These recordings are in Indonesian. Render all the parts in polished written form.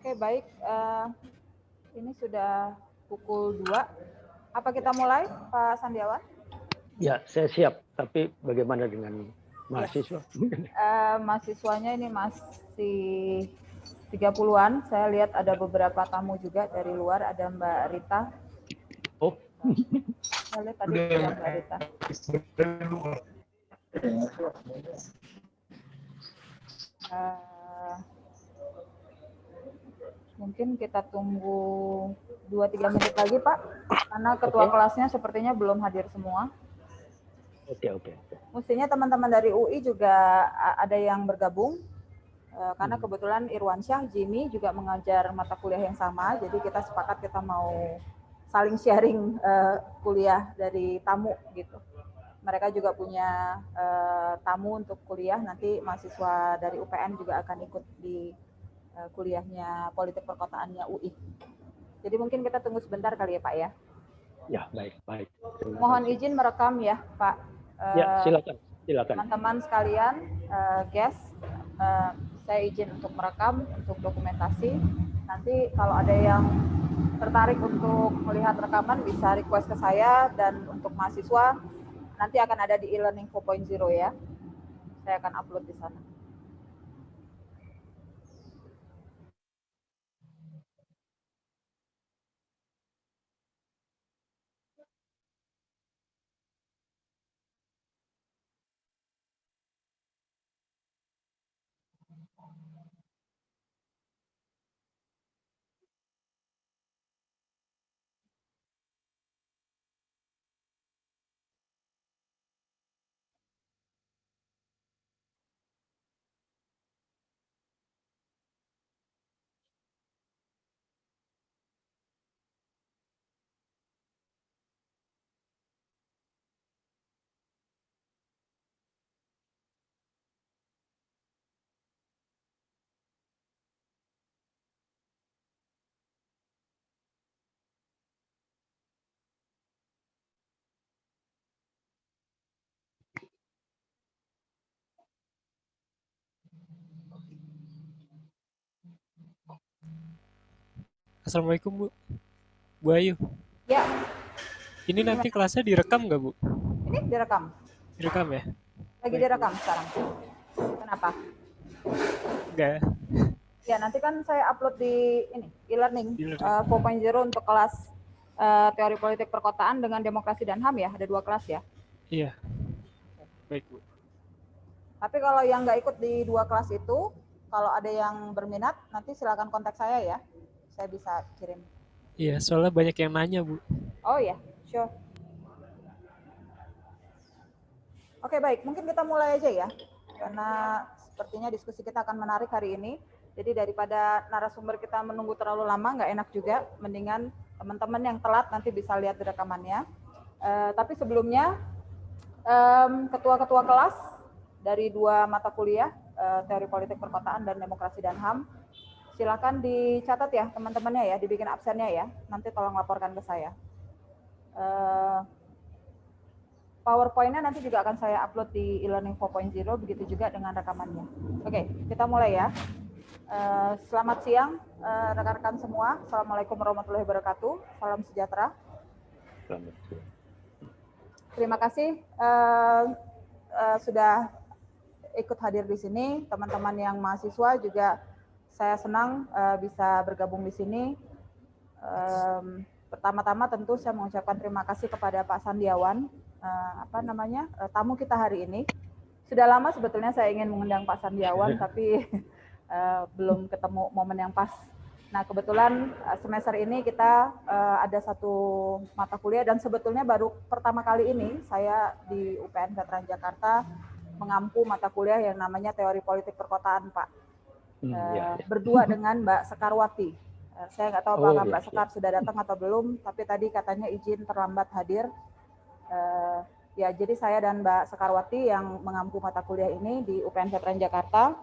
Oke, baik. Ini sudah pukul 2. Apa kita mulai, Pak Sandiawan? Ya, saya siap. Tapi bagaimana dengan mahasiswa? Mahasiswanya ini masih 30-an. Saya lihat ada beberapa tamu juga dari luar. Ada Mbak Rita. Oh. Saya lihat tadi ada Mbak Rita. Mungkin kita tunggu 2-3 menit lagi, Pak. Karena ketua kelasnya sepertinya belum hadir semua. Oke. Mestinya teman-teman dari UI juga ada yang bergabung. Karena kebetulan Irwansyah, Jimmy juga mengajar mata kuliah yang sama. Jadi kita sepakat kita mau saling sharing kuliah dari tamu gitu. Mereka juga punya tamu untuk kuliah. Nanti mahasiswa dari UPN juga akan ikut di kuliahnya politik perkotaannya UI. Jadi mungkin kita tunggu sebentar kali ya Pak ya. Ya, baik. Mohon izin merekam ya Pak. Ya, silakan. Teman-teman sekalian, guest, saya izin untuk merekam, untuk dokumentasi. Nanti kalau ada yang tertarik untuk melihat rekaman bisa request ke saya, dan untuk mahasiswa nanti akan ada di e-learning 4.0 ya. Saya akan upload di sana. Assalamualaikum Bu. Bu Ayu. Ya. Ini nanti kelasnya direkam nggak Bu? Ini direkam. Direkam ya? Lagi direkam sekarang. Kenapa? Enggak. Ya, nanti kan saya upload di ini e-learning 4.0 untuk kelas teori politik perkotaan dengan demokrasi dan HAM ya. Ada 2 kelas ya. Iya. Baik Bu. Tapi kalau yang nggak ikut di 2 kelas itu, kalau ada yang berminat, nanti silakan kontak saya ya. Saya bisa kirim. Iya, soalnya banyak yang nanya Bu. Oh ya, sure. Oke, baik. Mungkin kita mulai aja ya. Karena sepertinya diskusi kita akan menarik hari ini. Jadi daripada narasumber kita menunggu terlalu lama, nggak enak juga. Mendingan teman-teman yang telat nanti bisa lihat di rekamannya. Tapi sebelumnya, ketua-ketua kelas dari 2 mata kuliah, teori politik perkotaan dan demokrasi dan HAM, silakan dicatat ya teman-temannya ya, dibikin absennya ya. Nanti tolong laporkan ke saya. PowerPoint-nya nanti juga akan saya upload di e-learning 4.0, begitu juga dengan rekamannya. Oke, kita mulai ya. Selamat siang rekan-rekan semua. Assalamualaikum warahmatullahi wabarakatuh. Salam sejahtera. Selamat siang. Terima kasih sudah ikut hadir di sini. Teman-teman yang mahasiswa juga saya senang bisa bergabung di sini. Pertama-tama tentu saya mengucapkan terima kasih kepada Pak Sandiawan, tamu kita hari ini. Sudah lama sebetulnya saya ingin mengundang Pak Sandiawan, tapi belum ketemu momen yang pas. Nah, kebetulan semester ini kita ada satu mata kuliah, dan sebetulnya baru pertama kali ini saya di UPN Veteran Jakarta mengampu mata kuliah yang namanya teori politik perkotaan, Pak. Berdua dengan Mbak Sekarwati. Saya nggak tahu apakah Mbak Sekar sudah datang atau belum, tapi tadi katanya izin terlambat hadir. Ya, jadi saya dan Mbak Sekarwati yang mengampu mata kuliah ini di UPN Veteran Jakarta.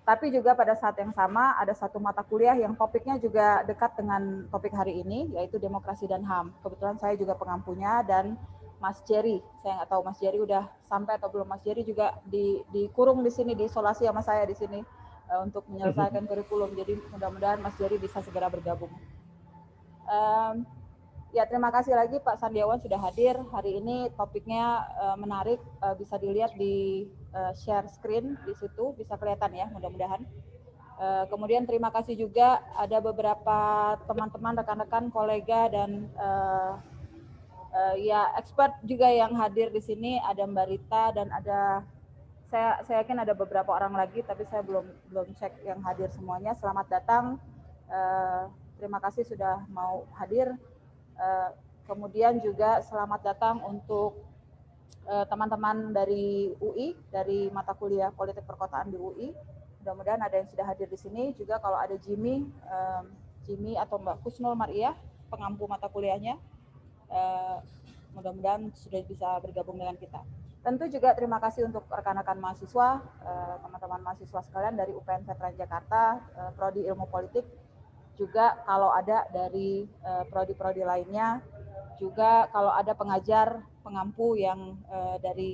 Tapi juga pada saat yang sama ada satu mata kuliah yang topiknya juga dekat dengan topik hari ini, yaitu demokrasi dan HAM. Kebetulan saya juga pengampunya, dan Mas Jerry, saya nggak tahu Mas Jerry udah sampai atau belum. Mas Jerry juga dikurung di sini, diisolasi sama saya di sini. untuk menyelesaikan kurikulum. Jadi mudah-mudahan Mas Jerry bisa segera bergabung. Ya, terima kasih lagi Pak Sandiawan sudah hadir. Hari ini topiknya menarik, bisa dilihat di share screen di situ, bisa kelihatan ya mudah-mudahan. Kemudian terima kasih juga ada beberapa teman-teman, rekan-rekan, kolega dan ya expert juga yang hadir di sini. Ada Mbak Rita dan ada saya yakin ada beberapa orang lagi, tapi saya belum cek yang hadir semuanya. Selamat datang. Terima kasih sudah mau hadir. Kemudian juga selamat datang untuk teman-teman dari UI, dari mata kuliah Politik Perkotaan di UI. Mudah-mudahan ada yang sudah hadir di sini. Juga kalau ada Jimmy atau Mbak Kusnul Mariah, pengampu mata kuliahnya, mudah-mudahan sudah bisa bergabung dengan kita. Tentu juga terima kasih untuk rekan-rekan mahasiswa, teman-teman mahasiswa sekalian dari UPN Veteran Jakarta, Prodi Ilmu Politik, juga kalau ada dari prodi-prodi lainnya, juga kalau ada pengajar, pengampu yang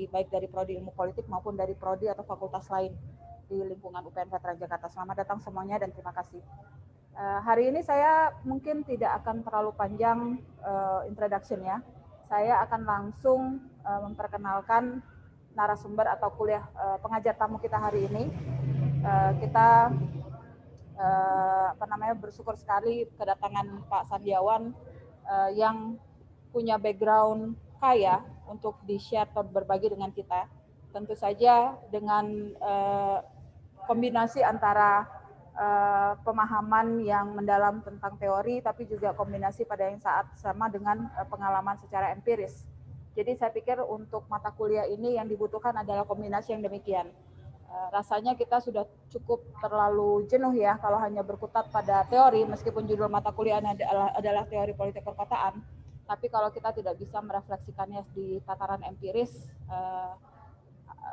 baik dari Prodi Ilmu Politik maupun dari prodi atau fakultas lain di lingkungan UPN Veteran Jakarta. Selamat datang semuanya dan terima kasih. Hari ini saya mungkin tidak akan terlalu panjang introduction ya. Saya akan langsung memperkenalkan narasumber atau kuliah pengajar tamu kita hari ini. Kita bersyukur sekali kedatangan Pak Sandiawan yang punya background kaya untuk di-share atau berbagi dengan kita. Tentu saja dengan kombinasi antara pemahaman yang mendalam tentang teori, tapi juga kombinasi pada yang saat sama dengan pengalaman secara empiris. Jadi saya pikir untuk mata kuliah ini yang dibutuhkan adalah kombinasi yang demikian. Rasanya kita sudah cukup terlalu jenuh ya kalau hanya berkutat pada teori, meskipun judul mata kuliah adalah teori politik perkotaan, tapi kalau kita tidak bisa merefleksikannya di tataran empiris,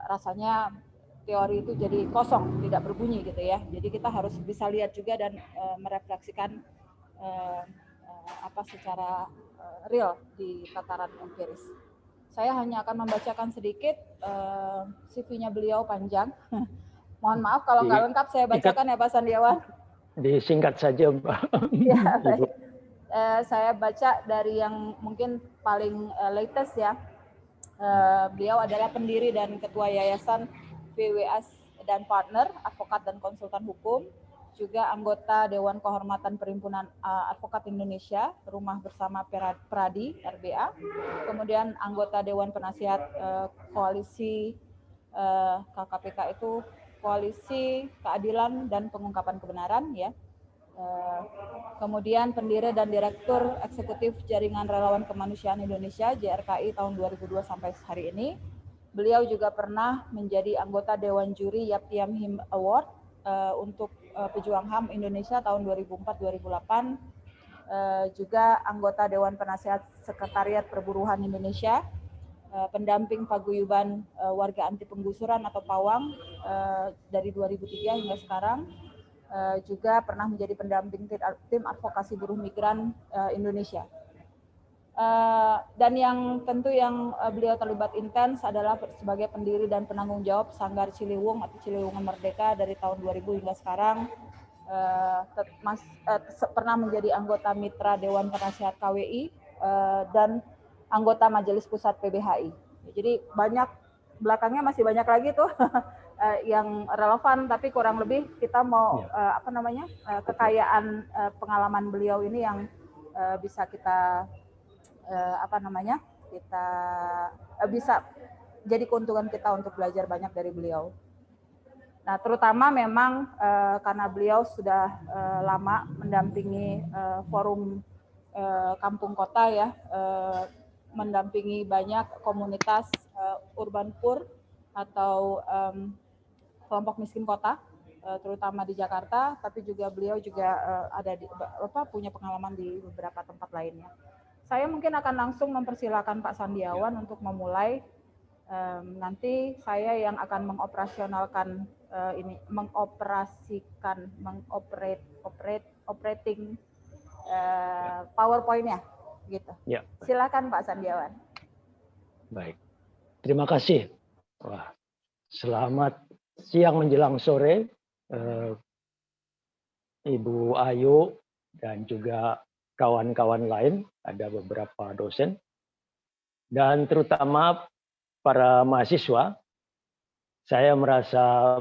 rasanya teori itu jadi kosong, tidak berbunyi gitu ya. Jadi kita harus bisa lihat juga dan merefleksikan secara real di tataran empiris. Saya hanya akan membacakan sedikit, CV-nya beliau panjang. Mohon maaf kalau nggak lengkap saya bacakan ya Pak Sandiawan. Disingkat saja Mbak. Ya, baik. Saya baca dari yang mungkin paling latest ya. Beliau adalah pendiri dan ketua Yayasan VWS dan Partner, advokat dan konsultan hukum, juga anggota Dewan Kehormatan Perhimpunan Advokat Indonesia, Rumah Bersama Pradi, RBA, kemudian anggota Dewan Penasihat Koalisi KKPK itu Koalisi Keadilan dan Pengungkapan Kebenaran ya. Kemudian pendiri dan direktur eksekutif Jaringan Relawan Kemanusiaan Indonesia JRKI tahun 2002 sampai hari ini. Beliau juga pernah menjadi anggota Dewan Juri Yaptiam Him Award untuk Pejuang HAM Indonesia tahun 2004-2008, juga anggota Dewan Penasihat Sekretariat Perburuhan Indonesia, pendamping paguyuban warga anti penggusuran atau PAWANG dari 2003 hingga sekarang, juga pernah menjadi pendamping tim advokasi buruh migran Indonesia. Dan yang tentu yang beliau terlibat intens adalah sebagai pendiri dan penanggung jawab Sanggar Ciliwung atau Ciliwungan Merdeka dari tahun 2000 hingga sekarang. Pernah menjadi anggota mitra Dewan Penasihat KWI dan anggota Majelis Pusat PBHI. Jadi belakangnya masih banyak lagi tuh yang relevan, tapi kurang lebih kita mau kekayaan pengalaman beliau ini yang bisa kita kita bisa jadi keuntungan kita untuk belajar banyak dari beliau. Nah, terutama memang karena beliau sudah lama mendampingi forum kampung kota ya, mendampingi banyak komunitas urban poor atau kelompok miskin kota, terutama di Jakarta, tapi juga beliau juga punya pengalaman di beberapa tempat lainnya. Saya mungkin akan langsung mempersilakan Pak Sandiawan untuk memulai. Nanti saya yang akan operating PowerPoint-nya, gitu. Ya. Silakan Pak Sandiawan. Baik, terima kasih. Wah, selamat siang menjelang sore eh, Ibu Ayu dan juga kawan-kawan lain, ada beberapa dosen, dan terutama para mahasiswa. Saya merasa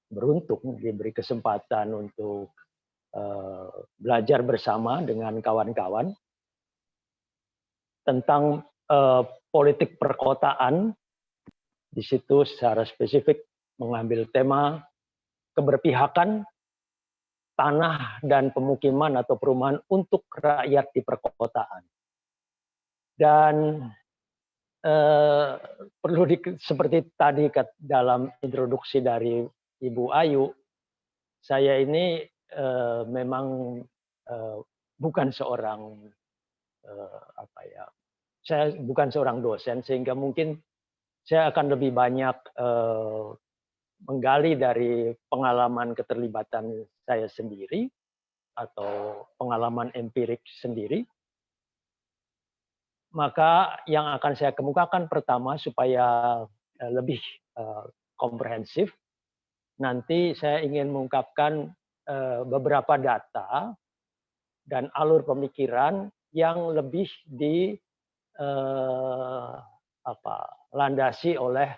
beruntung diberi kesempatan untuk belajar bersama dengan kawan-kawan tentang politik perkotaan. Di situ secara spesifik mengambil tema keberpihakan tanah dan pemukiman atau perumahan untuk rakyat di perkotaan. Dan seperti tadi dalam introduksi dari Ibu Ayu, saya ini memang bukan seorang saya bukan seorang dosen, sehingga mungkin saya akan lebih banyak menggali dari pengalaman keterlibatan saya sendiri atau pengalaman empirik sendiri. Maka yang akan saya kemukakan pertama supaya lebih komprehensif, nanti saya ingin mengungkapkan beberapa data dan alur pemikiran yang lebih landasi oleh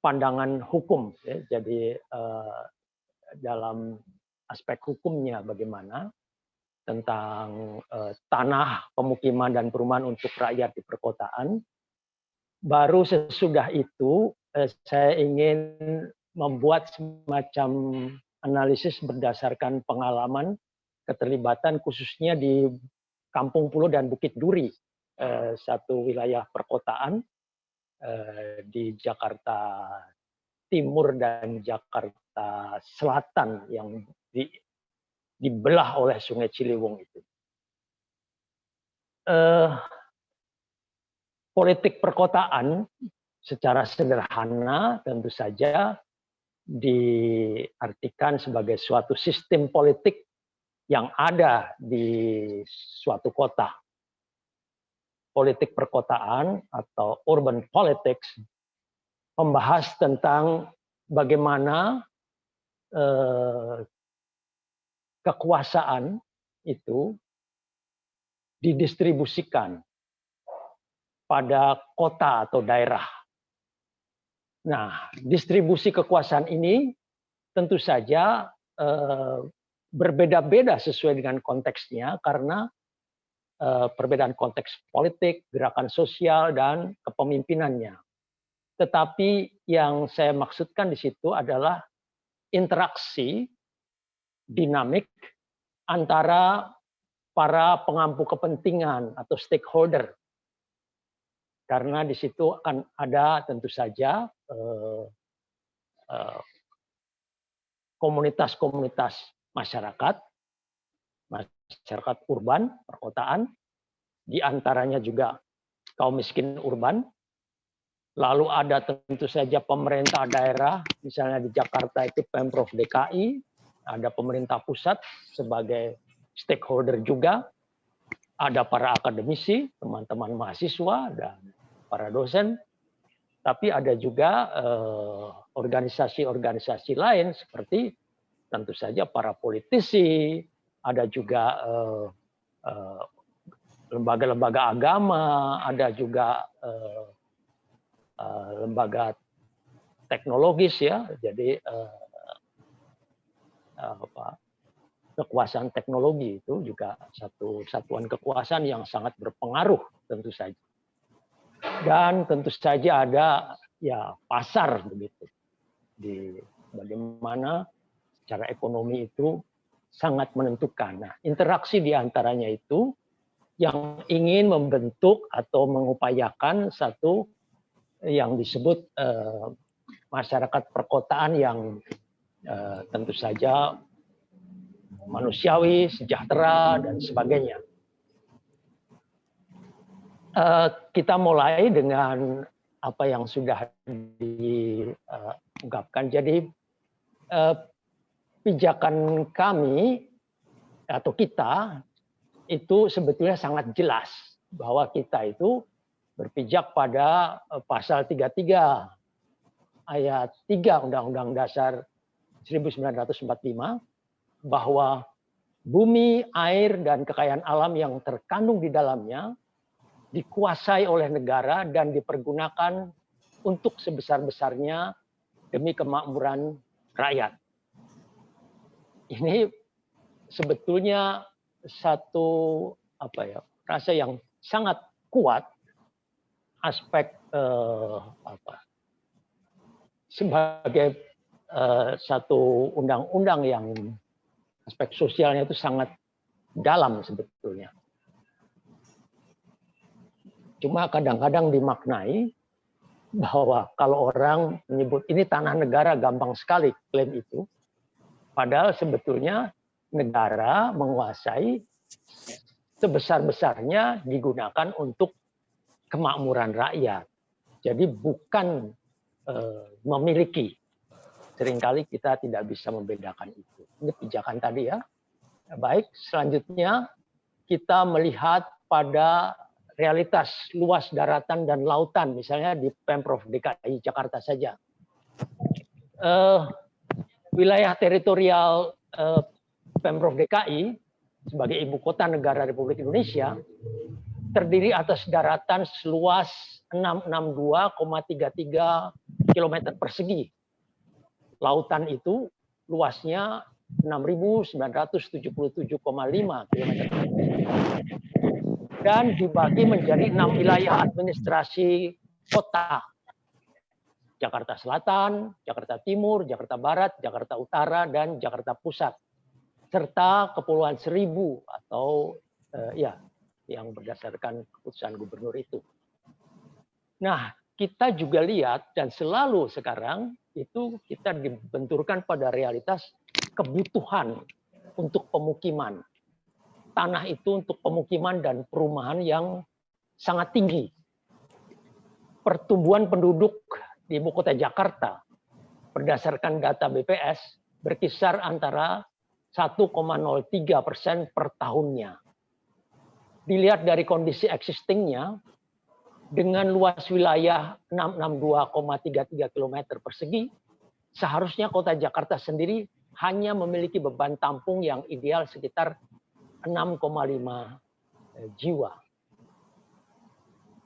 pandangan hukum. Ya. Jadi dalam aspek hukumnya bagaimana tentang tanah, pemukiman, dan perumahan untuk rakyat di perkotaan. Baru sesudah itu saya ingin membuat semacam analisis berdasarkan pengalaman keterlibatan khususnya di Kampung Pulo dan Bukit Duri, satu wilayah perkotaan di Jakarta Timur dan Jakarta Selatan yang dibelah oleh Sungai Ciliwung itu. Politik perkotaan secara sederhana tentu saja diartikan sebagai suatu sistem politik yang ada di suatu kota. Politik perkotaan atau urban politics membahas tentang bagaimana kekuasaan itu didistribusikan pada kota atau daerah. Nah, distribusi kekuasaan ini tentu saja berbeda-beda sesuai dengan konteksnya karena perbedaan konteks politik, gerakan sosial, dan kepemimpinannya. Tetapi yang saya maksudkan di situ adalah interaksi dinamik antara para pengampu kepentingan atau stakeholder. Karena di situ akan ada tentu saja komunitas-komunitas masyarakat urban, perkotaan, di antaranya juga kaum miskin urban. Lalu ada tentu saja pemerintah daerah, misalnya di Jakarta itu Pemprov DKI, ada pemerintah pusat sebagai stakeholder juga, ada para akademisi, teman-teman mahasiswa, dan para dosen, tapi ada juga organisasi-organisasi lain seperti tentu saja para politisi, ada juga lembaga-lembaga agama, ada juga lembaga teknologis ya, jadi kekuasaan teknologi itu juga satu satuan kekuasaan yang sangat berpengaruh tentu saja. Dan tentu saja ada ya pasar begitu, di bagaimana secara ekonomi itu sangat menentukan. Nah, interaksi di antaranya itu yang ingin membentuk atau mengupayakan satu yang disebut masyarakat perkotaan yang tentu saja manusiawi, sejahtera, dan sebagainya. Kita mulai dengan apa yang sudah diungkapkan. Jadi pijakan kami atau kita itu sebetulnya sangat jelas bahwa kita itu berpijak pada pasal 33 ayat 3 Undang-Undang Dasar 1945 bahwa bumi, air, dan kekayaan alam yang terkandung di dalamnya dikuasai oleh negara dan dipergunakan untuk sebesar-besarnya demi kemakmuran rakyat. Ini sebetulnya satu rasa yang sangat kuat aspek sebagai satu undang-undang yang aspek sosialnya itu sangat dalam sebetulnya. Cuma kadang-kadang dimaknai bahwa kalau orang menyebut ini tanah negara gampang sekali klaim itu. Padahal sebetulnya negara menguasai sebesar-besarnya digunakan untuk kemakmuran rakyat. Jadi bukan memiliki. Seringkali kita tidak bisa membedakan itu. Ini pijakan tadi ya. Baik, selanjutnya kita melihat pada realitas luas daratan dan lautan, misalnya di Pemprov DKI Jakarta saja. Wilayah teritorial Pemprov DKI sebagai ibu kota negara Republik Indonesia terdiri atas daratan seluas 662,33 km persegi. Lautan itu luasnya 6.977,5 km persegi. Dan dibagi menjadi 6 wilayah administrasi kota. Jakarta Selatan, Jakarta Timur, Jakarta Barat, Jakarta Utara, dan Jakarta Pusat. Serta Kepulauan Seribu atau yang berdasarkan keputusan gubernur itu. Nah, kita juga lihat dan selalu sekarang itu kita dibenturkan pada realitas kebutuhan untuk pemukiman. Tanah itu untuk pemukiman dan perumahan yang sangat tinggi. Pertumbuhan penduduk di ibu kota Jakarta berdasarkan data BPS berkisar antara 1,03% per tahunnya. Dilihat dari kondisi existingnya, dengan luas wilayah 662,33 km persegi, seharusnya kota Jakarta sendiri hanya memiliki beban tampung yang ideal sekitar 6,5 jiwa.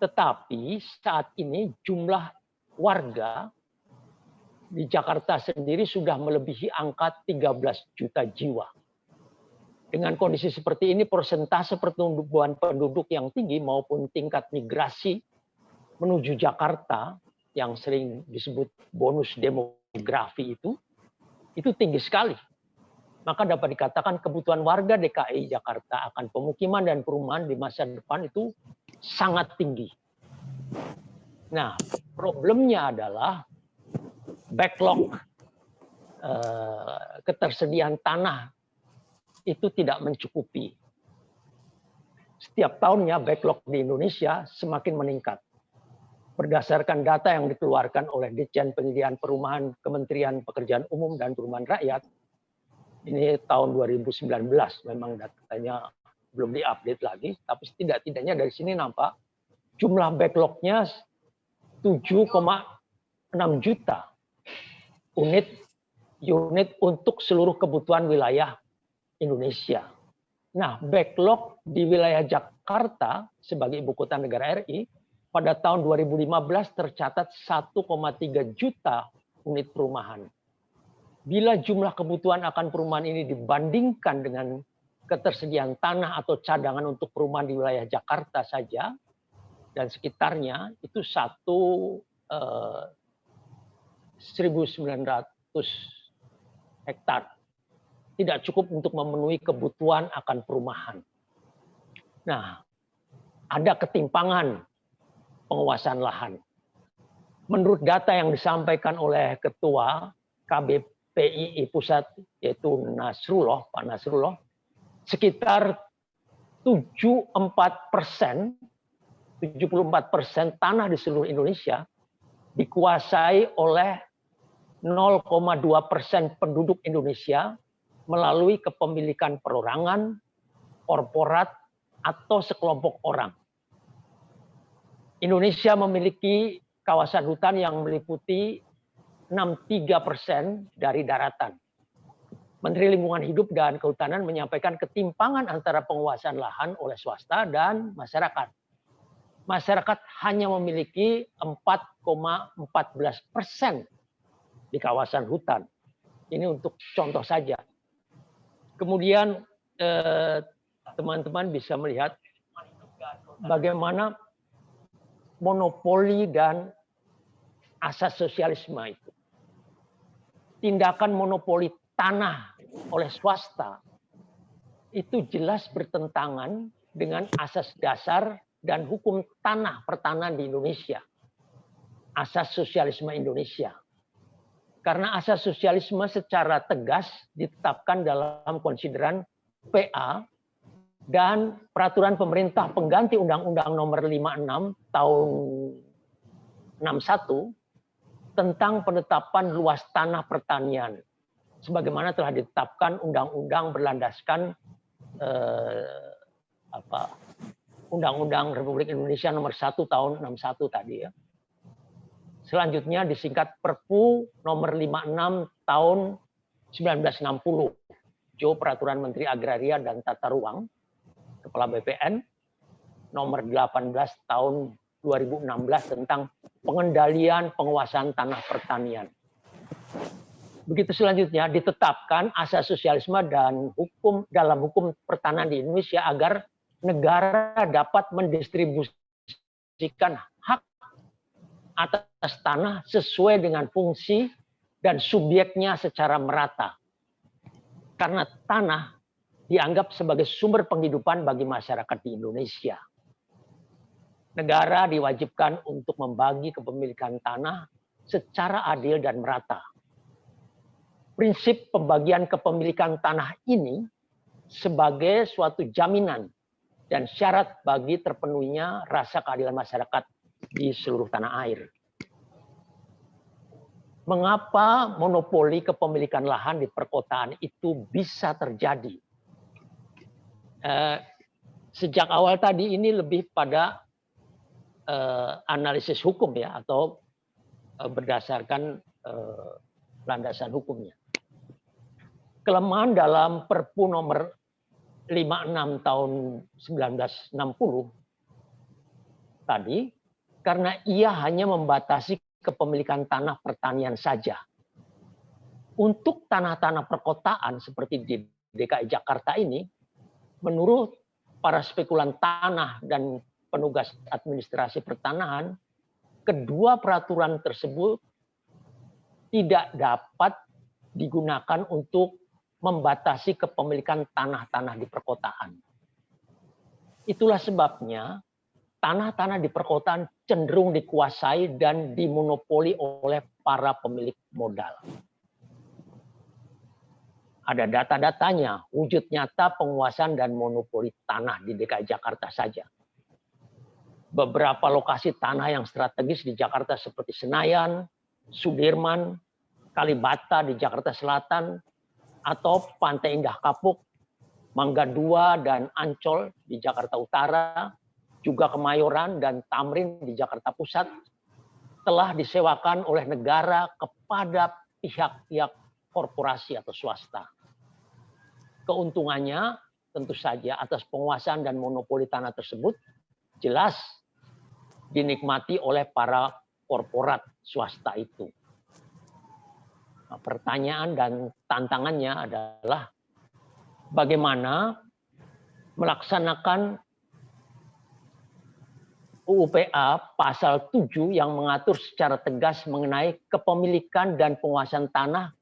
Tetapi saat ini jumlah warga di Jakarta sendiri sudah melebihi angka 13 juta jiwa. Dengan kondisi seperti ini, persentase pertumbuhan penduduk yang tinggi maupun tingkat migrasi menuju Jakarta yang sering disebut bonus demografi itu tinggi sekali. Maka dapat dikatakan kebutuhan warga DKI Jakarta akan pemukiman dan perumahan di masa depan itu sangat tinggi. Nah, problemnya adalah backlog ketersediaan tanah itu tidak mencukupi. Setiap tahunnya backlog di Indonesia semakin meningkat. Berdasarkan data yang dikeluarkan oleh Ditjen Penyediaan Perumahan Kementerian Pekerjaan Umum dan Perumahan Rakyat, ini tahun 2019, memang datanya belum diupdate lagi, tapi setidak-tidaknya dari sini nampak jumlah backlognya 7,6 juta unit untuk seluruh kebutuhan wilayah Indonesia. Nah, backlog di wilayah Jakarta sebagai ibu kota negara RI pada tahun 2015 tercatat 1,3 juta unit perumahan. Bila jumlah kebutuhan akan perumahan ini dibandingkan dengan ketersediaan tanah atau cadangan untuk perumahan di wilayah Jakarta saja dan sekitarnya itu 1.900 hektar. Tidak cukup untuk memenuhi kebutuhan akan perumahan. Nah, ada ketimpangan penguasaan lahan. Menurut data yang disampaikan oleh Ketua KBPII Pusat, yaitu Nasrullah, Pak Nasrullah, sekitar 74% tanah di seluruh Indonesia dikuasai oleh 0,2% penduduk Indonesia melalui kepemilikan perorangan, korporat, atau sekelompok orang. Indonesia memiliki kawasan hutan yang meliputi 63% dari daratan. Menteri Lingkungan Hidup dan Kehutanan menyampaikan ketimpangan antara penguasaan lahan oleh swasta dan masyarakat. Masyarakat hanya memiliki 4,14% di kawasan hutan. Ini untuk contoh saja. Kemudian teman-teman bisa melihat bagaimana monopoli dan asas sosialisme itu. Tindakan monopoli tanah oleh swasta itu jelas bertentangan dengan asas dasar dan hukum tanah pertanahan di Indonesia. Asas sosialisme Indonesia. Karena asas sosialisme secara tegas ditetapkan dalam konsideran PA dan peraturan pemerintah pengganti Undang-Undang Nomor 56 tahun 61 tentang penetapan luas tanah pertanian, sebagaimana telah ditetapkan undang-undang berlandaskan Undang-Undang Republik Indonesia Nomor 1 tahun 61 tadi ya. Selanjutnya disingkat Perpu Nomor 56 tahun 1960, Jo Peraturan Menteri Agraria dan Tata Ruang, Kepala BPN, Nomor 18 tahun 2016 tentang pengendalian penguasaan tanah pertanian. Begitu selanjutnya ditetapkan asas sosialisme dan hukum dalam hukum pertanahan di Indonesia agar negara dapat mendistribusikan hak atas tanah sesuai dengan fungsi dan subjeknya secara merata. Karena tanah dianggap sebagai sumber penghidupan bagi masyarakat di Indonesia. Negara diwajibkan untuk membagi kepemilikan tanah secara adil dan merata. Prinsip pembagian kepemilikan tanah ini sebagai suatu jaminan dan syarat bagi terpenuhinya rasa keadilan masyarakat di seluruh tanah air. Mengapa monopoli kepemilikan lahan di perkotaan itu bisa terjadi? Sejak awal tadi ini lebih pada analisis hukum ya, atau berdasarkan landasan hukumnya. Kelemahan dalam Perpu nomor 56 tahun 1960 tadi, karena ia hanya membatasi kepemilikan tanah pertanian saja. Untuk tanah-tanah perkotaan seperti di DKI Jakarta ini, menurut para spekulan tanah dan penugas administrasi pertanahan, kedua peraturan tersebut tidak dapat digunakan untuk membatasi kepemilikan tanah-tanah di perkotaan. Itulah sebabnya tanah-tanah di perkotaan cenderung dikuasai dan dimonopoli oleh para pemilik modal. Ada data-datanya, wujud nyata penguasaan dan monopoli tanah di DKI Jakarta saja. Beberapa lokasi tanah yang strategis di Jakarta seperti Senayan, Sudirman, Kalibata di Jakarta Selatan, atau Pantai Indah Kapuk, Mangga II dan Ancol di Jakarta Utara, juga Kemayoran dan Tamrin di Jakarta Pusat, telah disewakan oleh negara kepada pihak-pihak korporasi atau swasta. Keuntungannya tentu saja atas penguasaan dan monopoli tanah tersebut jelas dinikmati oleh para korporat swasta itu. Nah, pertanyaan dan tantangannya adalah bagaimana melaksanakan UUPA pasal 7 yang mengatur secara tegas mengenai kepemilikan dan penguasaan tanah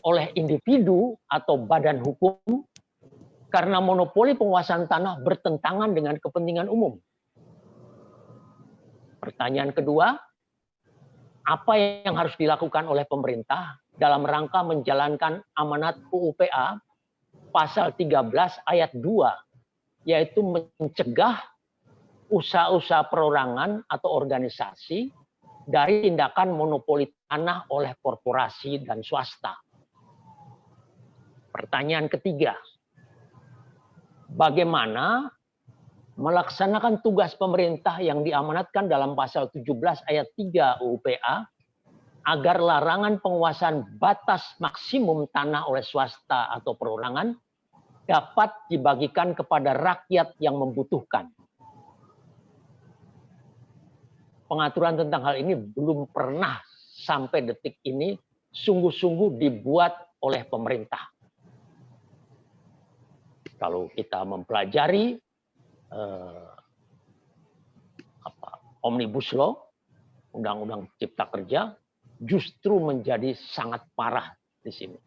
oleh individu atau badan hukum karena monopoli penguasaan tanah bertentangan dengan kepentingan umum. Pertanyaan kedua, apa yang harus dilakukan oleh pemerintah dalam rangka menjalankan amanat UUPA pasal 13 ayat 2, yaitu mencegah usaha-usaha perorangan atau organisasi dari tindakan monopoli tanah oleh korporasi dan swasta. Pertanyaan ketiga, bagaimana melaksanakan tugas pemerintah yang diamanatkan dalam pasal 17 ayat 3 UUPA agar larangan penguasaan batas maksimum tanah oleh swasta atau perorangan dapat dibagikan kepada rakyat yang membutuhkan. Pengaturan tentang hal ini belum pernah sampai detik ini sungguh-sungguh dibuat oleh pemerintah. Kalau kita mempelajari Omnibus Law, Undang-Undang Cipta Kerja, justru menjadi sangat parah di sini.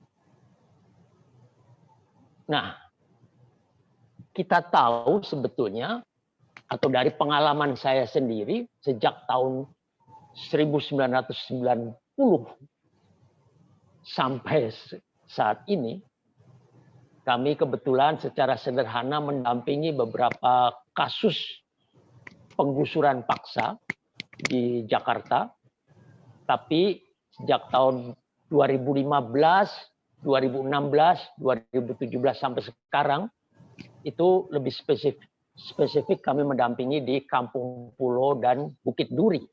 Nah, kita tahu sebetulnya, atau dari pengalaman saya sendiri, sejak tahun 1990 sampai saat ini, kami kebetulan secara sederhana mendampingi beberapa kasus penggusuran paksa di Jakarta. Tapi sejak tahun 2015, 2016, 2017 sampai sekarang, itu lebih spesifik kami mendampingi di Kampung Pulo dan Bukit Duri.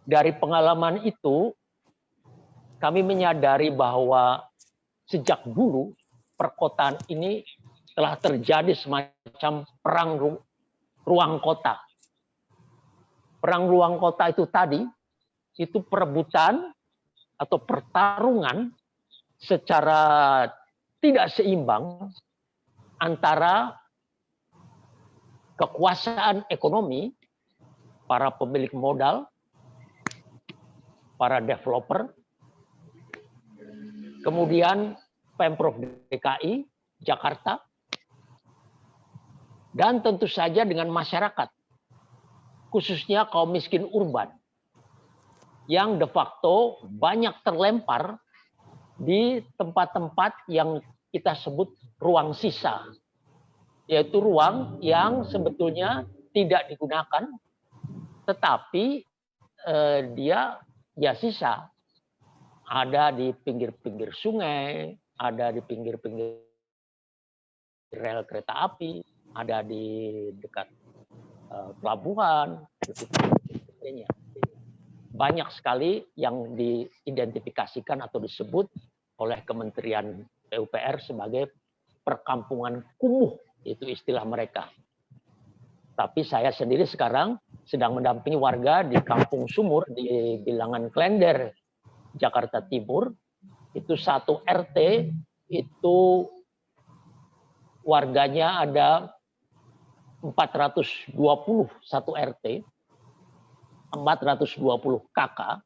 Dari pengalaman itu, kami menyadari bahwa sejak dulu perkotaan ini telah terjadi semacam perang ruang kota. Perang ruang kota itu tadi, itu perebutan atau pertarungan secara tidak seimbang antara kekuasaan ekonomi, para pemilik modal, para developer, kemudian Pemprov DKI, Jakarta, dan tentu saja dengan masyarakat, khususnya kaum miskin urban, yang de facto banyak terlempar di tempat-tempat yang kita sebut ruang sisa, yaitu ruang yang sebetulnya tidak digunakan, tetapi dia ya sisa. Ada di pinggir-pinggir sungai, ada di pinggir-pinggir rel kereta api, ada di dekat pelabuhan, dan sebagainya. Banyak sekali yang diidentifikasikan atau disebut oleh Kementerian PUPR sebagai perkampungan kumuh, itu istilah mereka. Tapi saya sendiri sekarang sedang mendampingi warga di Kampung Sumur di Bilangan Klender, Jakarta Timur. Itu satu RT, itu warganya ada 420 satu RT. 420 kakak,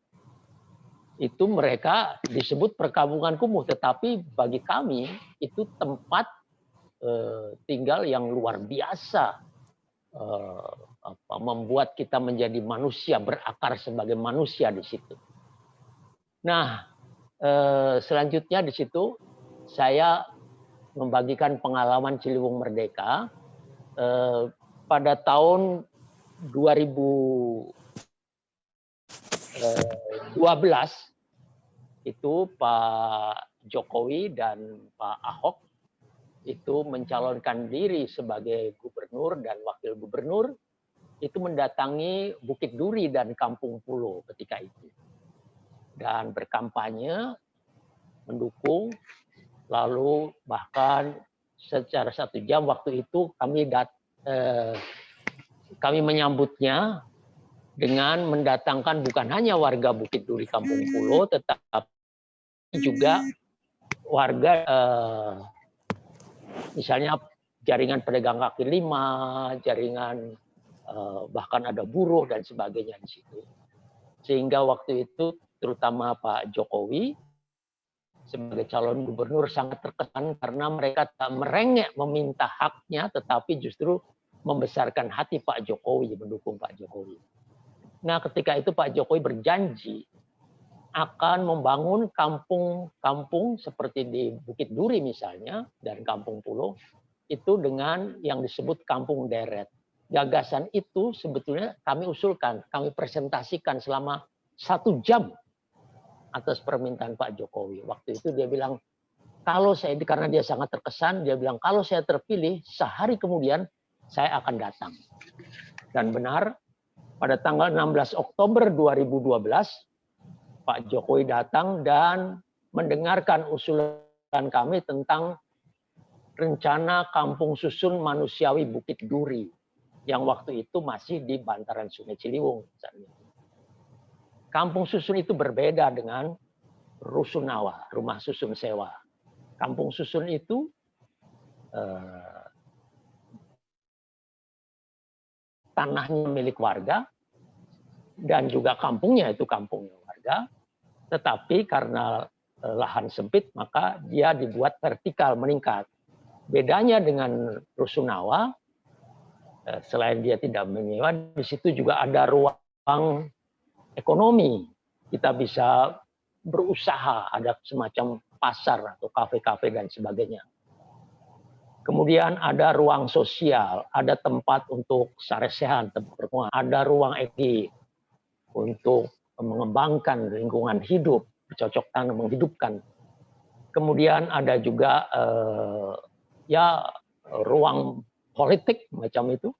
itu mereka disebut perkampungan kumuh, tetapi bagi kami itu tempat tinggal yang luar biasa, membuat kita menjadi manusia, berakar sebagai manusia di situ. Nah, selanjutnya di situ saya membagikan pengalaman Ciliwung Merdeka pada tahun 2012 itu Pak Jokowi dan Pak Ahok itu mencalonkan diri sebagai gubernur dan wakil gubernur, itu mendatangi Bukit Duri dan Kampung Pulo ketika itu. Dan berkampanye, mendukung, lalu bahkan secara 1 jam waktu itu kami menyambutnya dengan mendatangkan bukan hanya warga Bukit Duri Kampung Pulo, tetapi juga warga misalnya jaringan pedagang kaki lima, jaringan bahkan ada buruh dan sebagainya di situ. Sehingga waktu itu terutama Pak Jokowi sebagai calon gubernur sangat terkesan karena mereka tak merengek meminta haknya, tetapi justru membesarkan hati Pak Jokowi, mendukung Pak Jokowi. Nah, ketika itu Pak Jokowi berjanji akan membangun kampung-kampung seperti di Bukit Duri misalnya dan Kampung Pulo itu dengan yang disebut kampung deret. Gagasan itu sebetulnya kami usulkan, kami presentasikan selama 1 jam atas permintaan Pak Jokowi. Waktu itu dia bilang, karena dia sangat terkesan, dia bilang kalau saya terpilih sehari kemudian saya akan datang. Dan benar, pada tanggal 16 Oktober 2012 Pak Jokowi datang dan mendengarkan usulan kami tentang rencana kampung susun manusiawi Bukit Duri yang waktu itu masih di bantaran Sungai Ciliwung. Kampung susun itu berbeda dengan rusunawa, rumah susun sewa. Kampung susun itu tanahnya milik warga dan juga kampungnya itu kampungnya warga, tetapi karena lahan sempit maka dia dibuat vertikal meningkat. Bedanya dengan rusunawa, selain dia tidak menyewa, di situ juga ada ruang ekonomi. Kita bisa berusaha, ada semacam pasar atau kafe-kafe dan sebagainya. Kemudian ada ruang sosial, ada tempat untuk saresehan, tempat pertemuan, ada ruang eki untuk mengembangkan lingkungan hidup, bercocok tanam, menghidupkan. Kemudian ada juga ruang politik macam itu,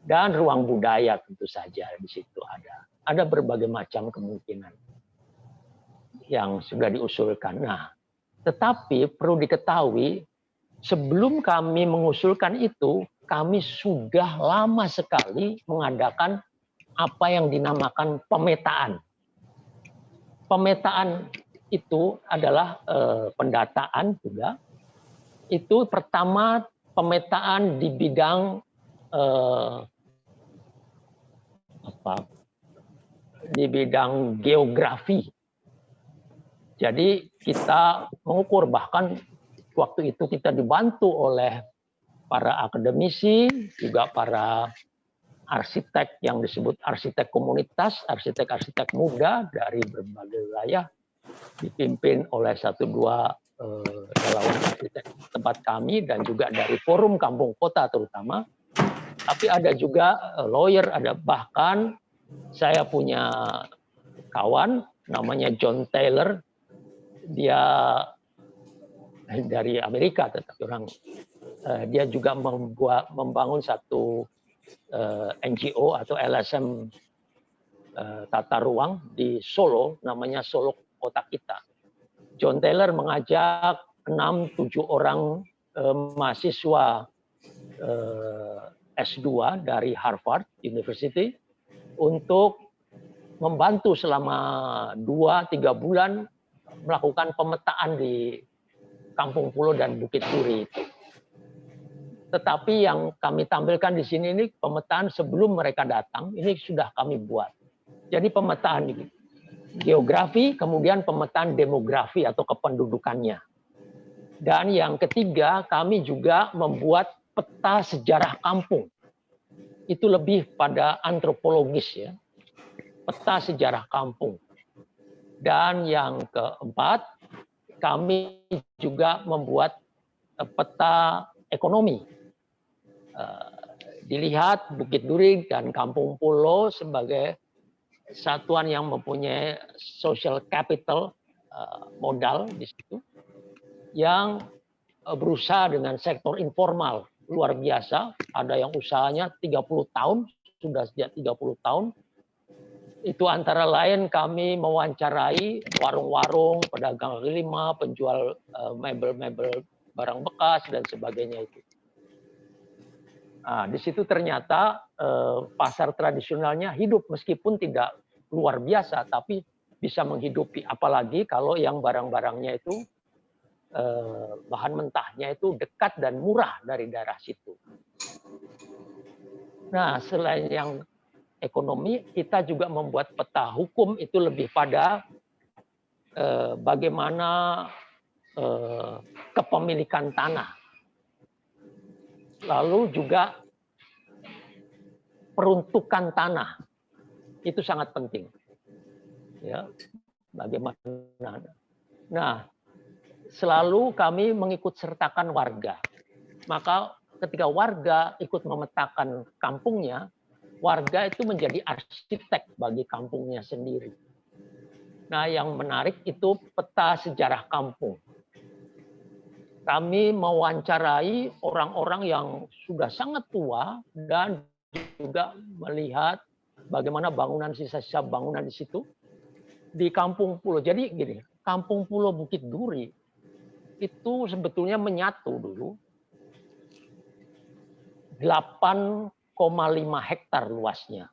dan ruang budaya tentu saja di situ ada. Ada berbagai macam kemungkinan yang sudah diusulkan. Nah, tetapi perlu diketahui sebelum kami mengusulkan itu, kami sudah lama sekali mengadakan apa yang dinamakan pemetaan. Pemetaan itu adalah pendataan juga. Itu pertama pemetaan di bidang di bidang geografi. Jadi kita mengukur, bahkan waktu itu kita dibantu oleh para akademisi, juga para arsitek yang disebut arsitek komunitas, arsitek-arsitek muda dari berbagai wilayah, dipimpin oleh 1-2 relawan arsitek tempat kami, dan juga dari forum kampung kota terutama. Tapi ada juga lawyer, ada bahkan saya punya kawan namanya John Taylor, dia dari Amerika, tetapi dia juga membangun satu NGO atau LSM tata ruang di Solo, namanya Solo Kota Kita. John Taylor mengajak 6-7 orang mahasiswa S2 dari Harvard University untuk membantu selama 2-3 bulan melakukan pemetaan di Kampung Pulo dan Bukit Duri itu. Tetapi yang kami tampilkan di sini ini pemetaan sebelum mereka datang, ini sudah kami buat. Jadi pemetaan geografi, kemudian pemetaan demografi atau kependudukannya. Dan yang ketiga, kami juga membuat peta sejarah kampung. Itu lebih pada antropologis ya. Peta sejarah kampung. Dan yang keempat, kami juga membuat peta ekonomi. Dilihat Bukit Duri dan Kampung Pulo sebagai satuan yang mempunyai social capital, modal di situ, yang berusaha dengan sektor informal luar biasa. Ada yang usahanya 30 tahun, sudah sejak 30 tahun. Itu antara lain kami mewawancarai warung-warung, pedagang kaki lima, penjual mebel-mebel barang bekas dan sebagainya itu. Nah, di situ ternyata pasar tradisionalnya hidup meskipun tidak luar biasa, tapi bisa menghidupi. Apalagi kalau yang barang-barangnya itu bahan mentahnya itu dekat dan murah dari daerah situ. Nah, selain yang ekonomi, kita juga membuat peta hukum, itu lebih pada bagaimana kepemilikan tanah. Lalu juga peruntukan tanah. Itu sangat penting. Ya, bagaimana. Nah, selalu kami mengikut sertakan warga. Maka ketika warga ikut memetakan kampungnya, warga itu menjadi arsitek bagi kampungnya sendiri. Nah, yang menarik itu peta sejarah kampung. Kami mewawancarai orang-orang yang sudah sangat tua dan juga melihat bagaimana bangunan, sisa-sisa bangunan di situ. di Kampung Pulo. Jadi gini, Kampung Pulo Bukit Duri itu sebetulnya menyatu dulu 8,5 hektar luasnya.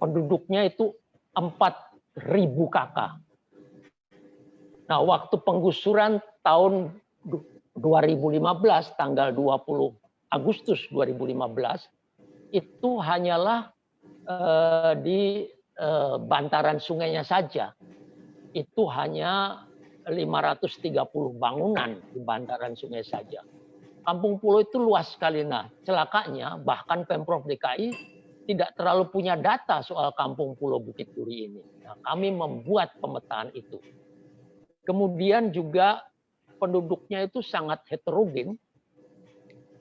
Penduduknya itu 4.000 kakak. Nah, waktu penggusuran tahun 2015, tanggal 20 Agustus 2015, itu hanyalah di bantaran sungainya saja. Itu hanya 530 bangunan di bantaran sungai saja. Kampung Pulo itu luas sekali. Nah, celakanya bahkan Pemprov DKI tidak terlalu punya data soal Kampung Pulo Bukit Duri ini. Nah, kami membuat pemetaan itu. Kemudian juga penduduknya itu sangat heterogen.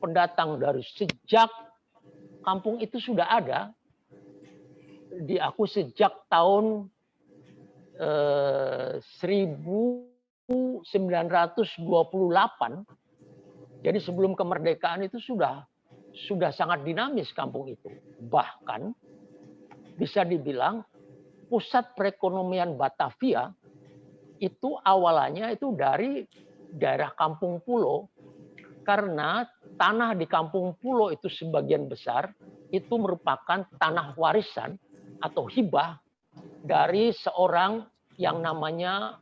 Pendatang dari sejak kampung itu sudah ada. Aku sejak tahun 1928. Jadi sebelum kemerdekaan itu sudah sangat dinamis kampung itu. Bahkan bisa dibilang pusat perekonomian Batavia itu awalnya itu dari daerah Kampung Pulo, karena tanah di Kampung Pulo itu sebagian besar itu merupakan tanah warisan atau hibah dari seorang yang namanya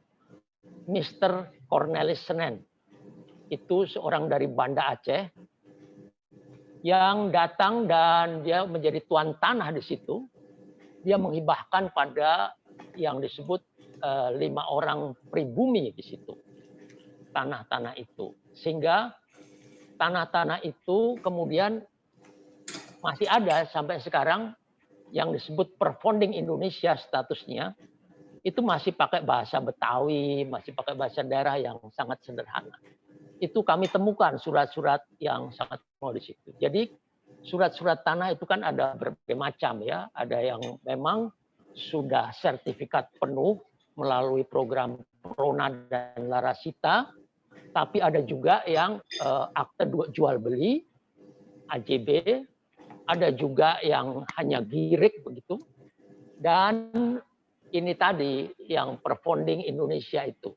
Mr. Cornelis Senen. Itu seorang dari Banda Aceh yang datang dan dia menjadi tuan tanah di situ. Dia menghibahkan pada yang disebut 5 orang pribumi di situ, tanah-tanah itu. Sehingga tanah-tanah itu kemudian masih ada sampai sekarang yang disebut Perponding Indonesia statusnya, itu masih pakai bahasa Betawi, masih pakai bahasa daerah yang sangat sederhana. Itu kami temukan surat-surat yang sangat kuno di situ. Jadi surat-surat tanah itu kan ada berbagai macam ya, ada yang memang sudah sertifikat penuh melalui program Prona dan Larasita, tapi ada juga yang akte jual beli AJB, ada juga yang hanya girik begitu, dan ini tadi yang Perponding Indonesia itu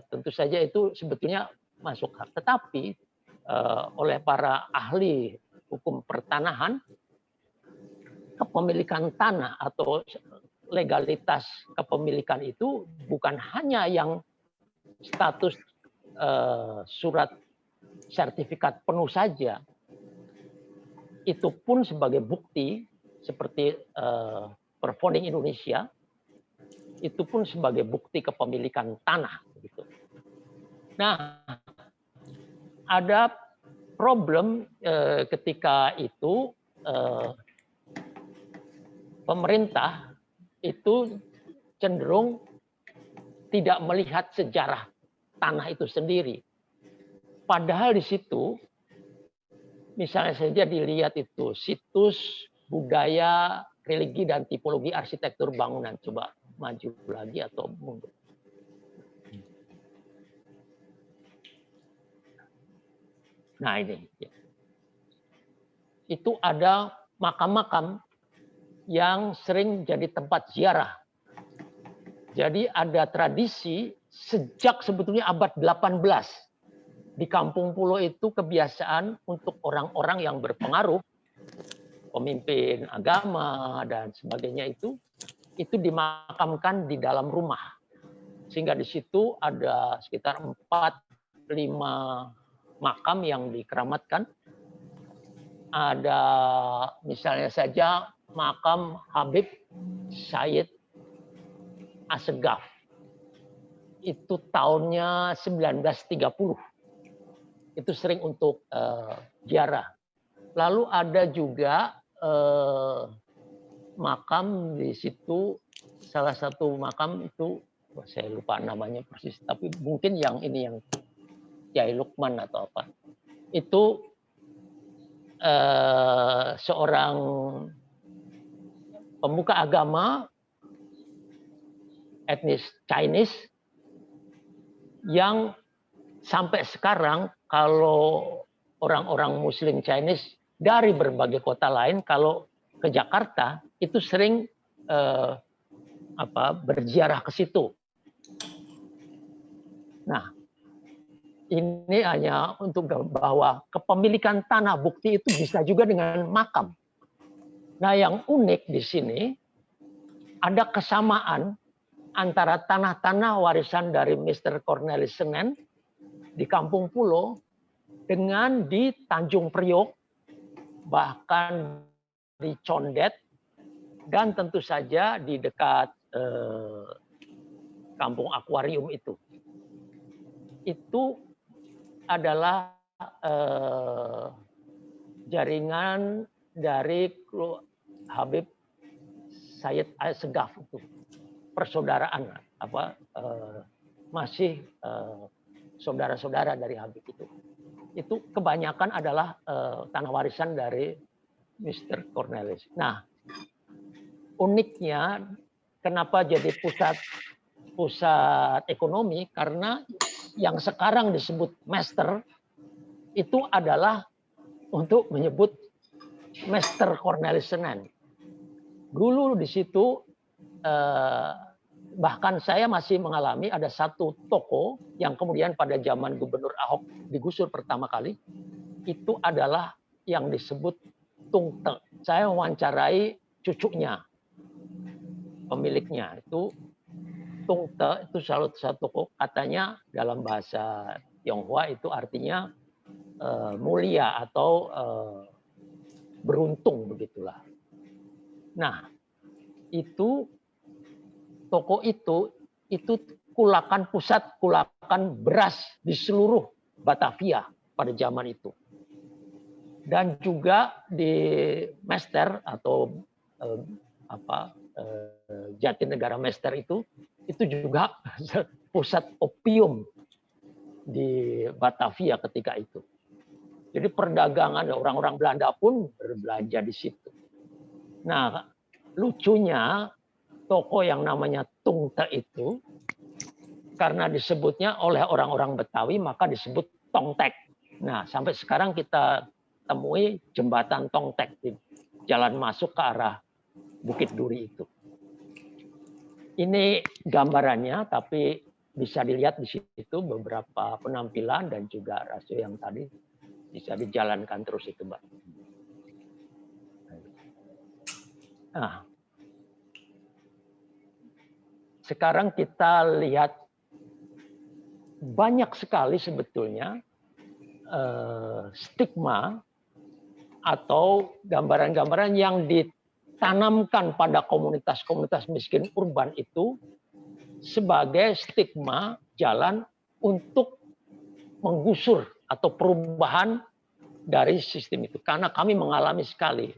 tentu saja itu sebetulnya masuk hak, tetapi oleh para ahli hukum pertanahan, kepemilikan tanah atau legalitas kepemilikan itu bukan hanya yang status surat sertifikat penuh saja. Itu pun sebagai bukti seperti Perponding Indonesia, itu pun sebagai bukti kepemilikan tanah. Gitu. Nah, ada problem ketika itu pemerintah itu cenderung tidak melihat sejarah tanah itu sendiri. Padahal di situ, misalnya saja dilihat itu situs budaya, religi, dan tipologi arsitektur bangunan. Coba maju lagi atau mundur. Nah ini. Itu ada makam-makam yang sering jadi tempat ziarah. Jadi ada tradisi sejak sebetulnya abad 18. Di Kampung Pulo itu kebiasaan untuk orang-orang yang berpengaruh, pemimpin agama dan sebagainya itu dimakamkan di dalam rumah. Sehingga di situ ada sekitar 4-5 makam yang dikeramatkan. Ada misalnya saja makam Habib Said Assegaf. Itu tahunnya 1930. Itu sering untuk ziarah. Lalu ada juga makam di situ, salah satu makam itu saya lupa namanya persis, tapi mungkin yang ini yang Kiai Lukman atau apa. Itu seorang pemuka agama etnis Chinese yang sampai sekarang kalau orang-orang Muslim Chinese dari berbagai kota lain kalau ke Jakarta itu sering berziarah ke situ. Nah, ini hanya untuk bahwa kepemilikan tanah bukti itu bisa juga dengan makam. Nah, yang unik di sini ada kesamaan antara tanah-tanah warisan dari Mr. Cornelis Senen di Kampung Pulo dengan di Tanjung Priok, bahkan di Condet, dan tentu saja di dekat Kampung Akuarium itu. Itu adalah jaringan dari Habib Said Segaf itu, persaudaraan masih saudara-saudara dari Habib itu. Itu kebanyakan adalah tanah warisan dari Mr. Cornelis. Nah, uniknya kenapa jadi pusat ekonomi, karena yang sekarang disebut Master itu adalah untuk menyebut Mr. Cornelis Senen. Dulu di situ bahkan saya masih mengalami ada satu toko yang kemudian pada zaman Gubernur Ahok digusur pertama kali, itu adalah yang disebut Tung Te. Saya mewawancarai cucunya, pemiliknya itu Tung Te, itu salah satu toko, katanya dalam bahasa Tionghoa itu artinya mulia atau beruntung, begitulah. Nah, itu toko itu pusat kulakan beras di seluruh Batavia pada zaman itu. Dan juga di Mester atau Jatinegara Mester itu juga pusat opium di Batavia ketika itu. Jadi perdagangan orang-orang Belanda pun berbelanja di situ. Nah, lucunya toko yang namanya Tung Te itu, karena disebutnya oleh orang-orang Betawi maka disebut Tongtek. Nah, sampai sekarang kita temui jembatan Tongtek di jalan masuk ke arah Bukit Duri itu. Ini gambarannya, tapi bisa dilihat di situ beberapa penampilan dan juga rasio yang tadi bisa dijalankan terus itu, Mbak. Nah, sekarang kita lihat banyak sekali sebetulnya stigma atau gambaran-gambaran yang ditanamkan pada komunitas-komunitas miskin urban itu sebagai stigma jalan untuk menggusur atau perubahan dari sistem itu. Karena kami mengalami sekali,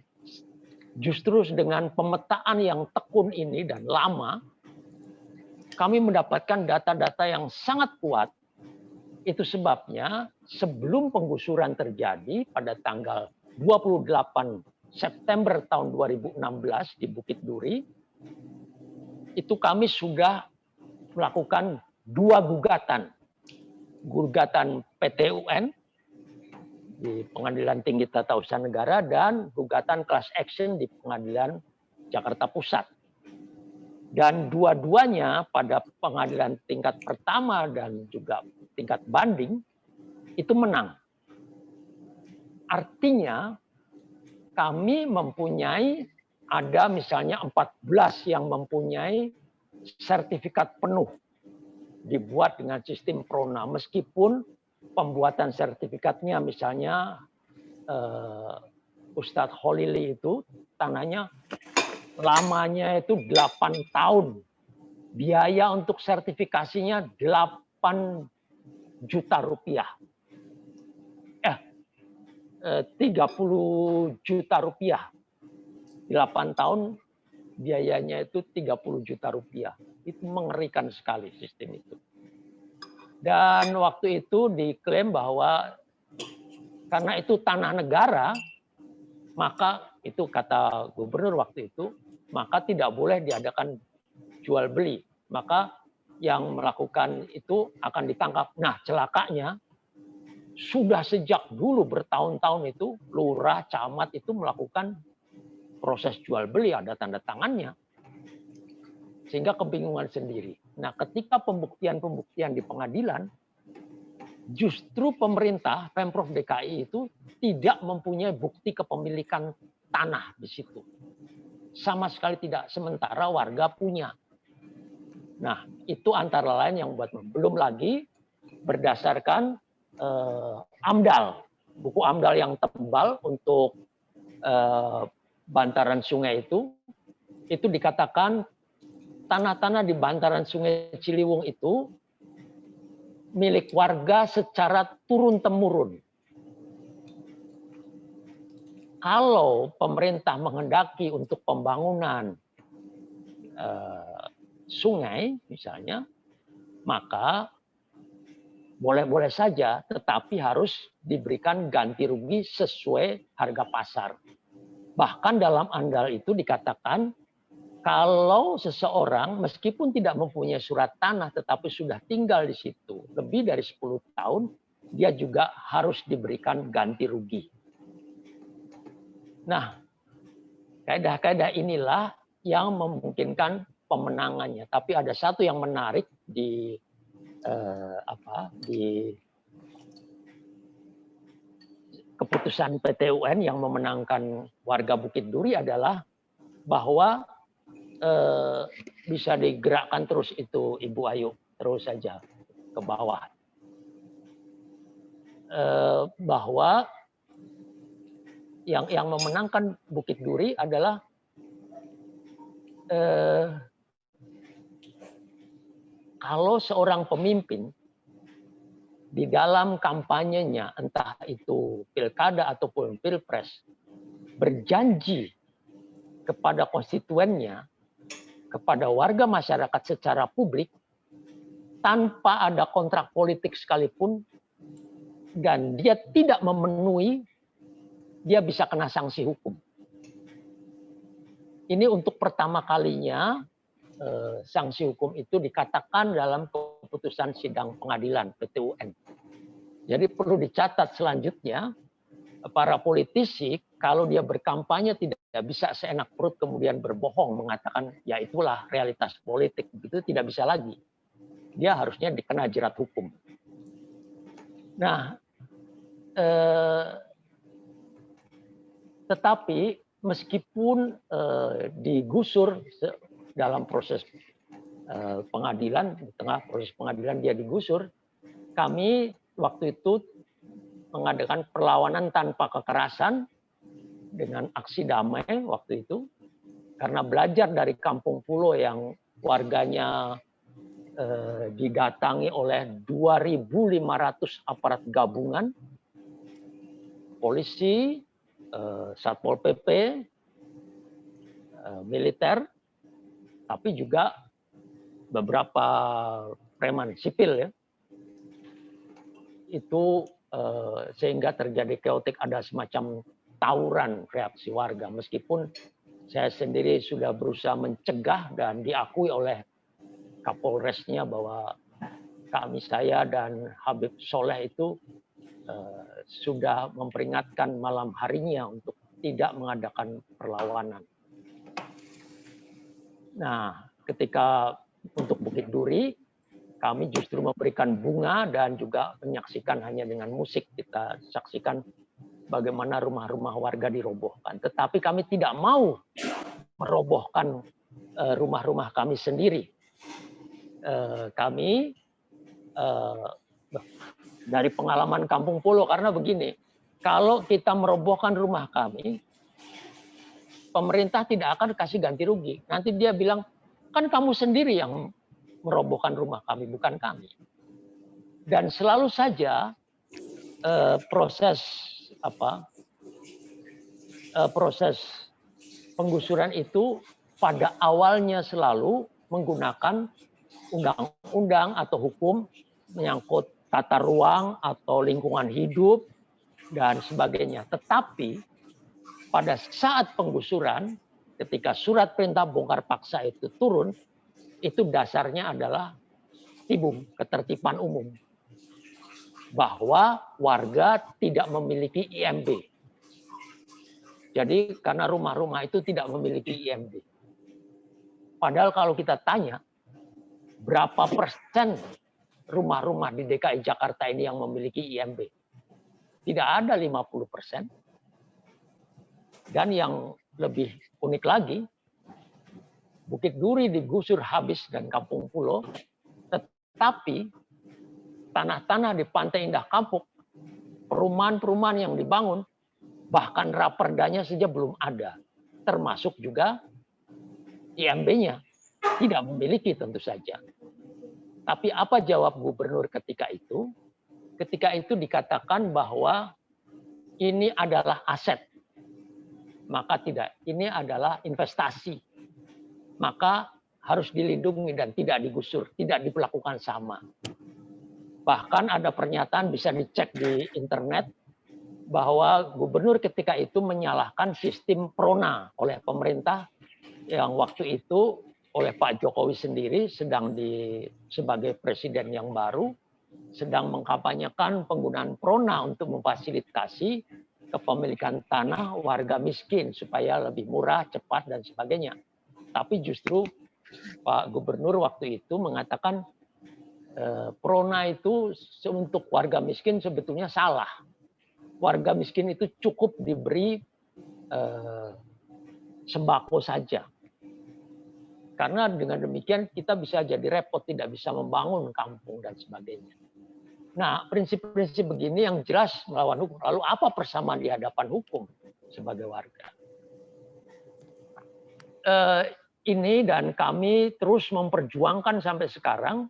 justru dengan pemetaan yang tekun ini dan lama, kami mendapatkan data-data yang sangat kuat. Itu sebabnya sebelum penggusuran terjadi pada tanggal 28 September tahun 2016 di Bukit Duri, itu kami sudah melakukan 2 gugatan. Gugatan PT-UN di Pengadilan Tinggi Tata Usaha Negara dan gugatan class action di Pengadilan Jakarta Pusat. Dan dua-duanya pada pengadilan tingkat pertama dan juga tingkat banding itu menang. Artinya kami mempunyai, ada misalnya 14 yang mempunyai sertifikat penuh dibuat dengan sistem PRONA, meskipun pembuatan sertifikatnya misalnya Ustadz Holili itu tanahnya lamanya itu 8 tahun. Biaya untuk sertifikasinya 8 juta rupiah. 30 juta rupiah. 8 tahun biayanya itu 30 juta rupiah. Itu mengerikan sekali sistem itu. Dan waktu itu diklaim bahwa karena itu tanah negara, maka itu kata gubernur waktu itu, maka tidak boleh diadakan jual beli. Maka yang melakukan itu akan ditangkap. Nah, celakanya sudah sejak dulu bertahun-tahun itu lurah, camat itu melakukan proses jual beli, ada tanda tangannya. sehingga kebingungan sendiri. Nah, ketika pembuktian-pembuktian di pengadilan, justru pemerintah, Pemprov DKI itu tidak mempunyai bukti kepemilikan tanah di situ. Sama sekali tidak, sementara warga punya. Nah, itu antara lain yang buat, belum lagi berdasarkan AMDAL, buku AMDAL yang tebal untuk bantaran sungai itu dikatakan tanah-tanah di bantaran sungai Ciliwung itu milik warga secara turun-temurun. Kalau pemerintah menghendaki untuk pembangunan sungai misalnya, maka boleh-boleh saja, tetapi harus diberikan ganti rugi sesuai harga pasar. Bahkan dalam AMDAL itu dikatakan kalau seseorang meskipun tidak mempunyai surat tanah tetapi sudah tinggal di situ lebih dari 10 tahun, dia juga harus diberikan ganti rugi. Nah, kaedah-kaedah inilah yang memungkinkan pemenangannya. Tapi ada satu yang menarik di keputusan PT UN yang memenangkan warga Bukit Duri adalah bahwa bisa digerakkan terus itu, Ibu Ayu, terus saja ke bawah. Bahwa yang memenangkan Bukit Duri adalah kalau seorang pemimpin di dalam kampanyenya, entah itu pilkada ataupun pilpres, berjanji kepada konstituennya, kepada warga masyarakat secara publik, tanpa ada kontrak politik sekalipun, dan dia tidak memenuhi, dia bisa kena sanksi hukum. Ini untuk pertama kalinya sanksi hukum itu dikatakan dalam keputusan sidang pengadilan PT UN. Jadi perlu dicatat selanjutnya, para politisi kalau dia berkampanye tidak bisa seenak perut kemudian berbohong mengatakan ya itulah realitas politik, begitu tidak bisa lagi. Dia harusnya dikena jerat hukum. Nah, tetapi meskipun digusur dalam proses pengadilan, di tengah proses pengadilan dia digusur, kami waktu itu mengadakan perlawanan tanpa kekerasan dengan aksi damai waktu itu, karena belajar dari Kampung Pulo yang warganya didatangi oleh 2.500 aparat gabungan, polisi, Satpol PP, militer, tapi juga beberapa preman sipil ya. Itu sehingga terjadi chaotic, ada semacam tawuran reaksi warga. Meskipun saya sendiri sudah berusaha mencegah dan diakui oleh Kapolresnya bahwa saya dan Habib Soleh itu sudah memperingatkan malam harinya untuk tidak mengadakan perlawanan. Nah, ketika untuk Bukit Duri, kami justru memberikan bunga dan juga menyaksikan hanya dengan musik. Kita saksikan bagaimana rumah-rumah warga dirobohkan. Tetapi kami tidak mau merobohkan rumah-rumah kami sendiri. Kami dari pengalaman Kampung Pulo, karena begini, kalau kita merobohkan rumah kami, pemerintah tidak akan kasih ganti rugi. Nanti dia bilang, kan kamu sendiri yang merobohkan rumah kami, bukan kami. Dan selalu saja proses penggusuran itu pada awalnya selalu menggunakan undang-undang atau hukum menyangkut tata ruang atau lingkungan hidup dan sebagainya. Tetapi pada saat penggusuran, ketika surat perintah bongkar paksa itu turun, itu dasarnya adalah tibum, ketertiban umum. Bahwa warga tidak memiliki IMB. Jadi karena rumah-rumah itu tidak memiliki IMB. Padahal kalau kita tanya, berapa persen rumah-rumah di DKI Jakarta ini yang memiliki IMB? Tidak ada 50%. Dan yang lebih unik lagi, Bukit Duri digusur habis dan Kampung Pulo, tetapi tanah-tanah di Pantai Indah Kapuk, perumahan-perumahan yang dibangun, bahkan raperdanya saja belum ada. Termasuk juga IMB-nya. Tidak memiliki tentu saja. Tapi apa jawab gubernur ketika itu? Ketika itu dikatakan bahwa ini adalah aset. Maka tidak, ini adalah investasi. Maka harus dilindungi dan tidak digusur, tidak diperlakukan sama. Bahkan ada pernyataan bisa dicek di internet bahwa gubernur ketika itu menyalahkan sistem Prona oleh pemerintah yang waktu itu oleh Pak Jokowi sendiri sedang sebagai presiden yang baru sedang mengkampanyekan penggunaan Prona untuk memfasilitasi kepemilikan tanah warga miskin supaya lebih murah, cepat dan sebagainya. Tapi justru Pak Gubernur waktu itu mengatakan Prona itu untuk warga miskin sebetulnya salah. Warga miskin itu cukup diberi sembako saja. Karena dengan demikian kita bisa jadi repot, tidak bisa membangun kampung dan sebagainya. Nah, prinsip-prinsip begini yang jelas melawan hukum. Lalu apa persamaan di hadapan hukum sebagai warga? Ini dan kami terus memperjuangkan sampai sekarang,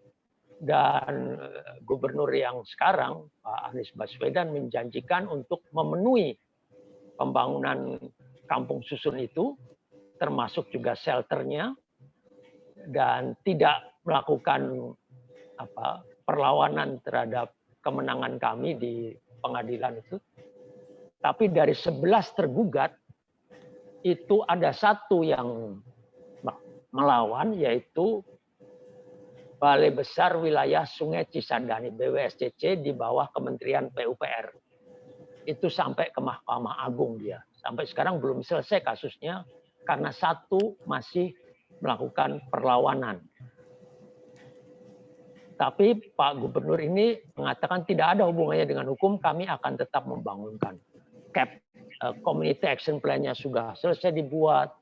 dan gubernur yang sekarang, Pak Anies Baswedan, menjanjikan untuk memenuhi pembangunan kampung susun itu, termasuk juga shelternya, dan tidak melakukan perlawanan terhadap kemenangan kami di pengadilan itu. Tapi dari 11 tergugat, itu ada satu yang melawan, yaitu Balai Besar Wilayah Sungai Cisadane, BWSCC, di bawah Kementerian PUPR. Itu sampai ke Mahkamah Agung dia. Sampai sekarang belum selesai kasusnya, karena satu masih melakukan perlawanan. Tapi Pak Gubernur ini mengatakan tidak ada hubungannya dengan hukum, kami akan tetap membangunkan. Community Action Plan-nya sudah selesai dibuat,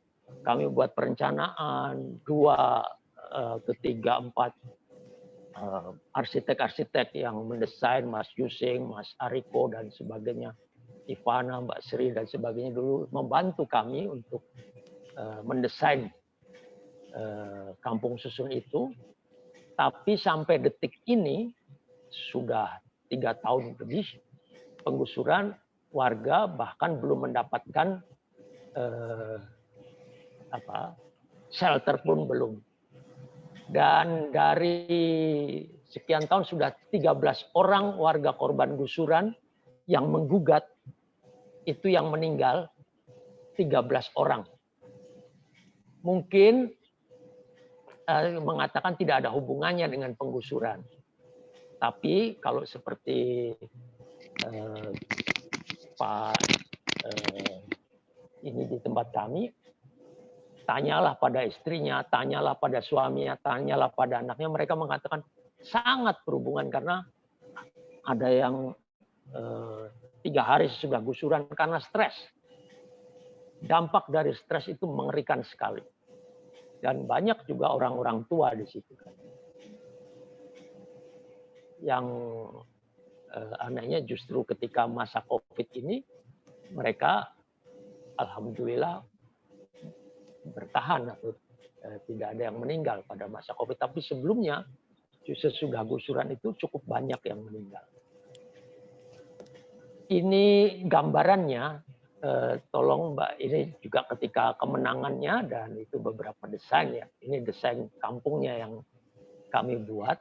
kami buat perencanaan, 2, 3, 4 arsitek-arsitek yang mendesain, Mas Yusing, Mas Ariko dan sebagainya, Ivana, Mbak Sri dan sebagainya dulu membantu kami untuk mendesain kampung susun itu. Tapi sampai detik ini sudah 3 tahun lebih penggusuran, warga bahkan belum mendapatkan shelter pun belum. Dan dari sekian tahun sudah 13 orang warga korban gusuran yang menggugat, itu yang meninggal 13 orang. Mungkin mengatakan tidak ada hubungannya dengan penggusuran. Tapi kalau seperti Pak ini di tempat kami, tanyalah pada istrinya, tanyalah pada suaminya, tanyalah pada anaknya, mereka mengatakan sangat berhubungan karena ada yang 3 hari sesudah gusuran karena stres. Dampak dari stres itu mengerikan sekali. Dan banyak juga orang-orang tua di situ. Yang anehnya justru ketika masa COVID ini, mereka alhamdulillah bertahan atau tidak ada yang meninggal pada masa COVID. Tapi sebelumnya, sesudah gusuran itu cukup banyak yang meninggal. Ini gambarannya, tolong Mbak, ini juga ketika kemenangannya dan itu beberapa desain ya. Ini desain kampungnya yang kami buat.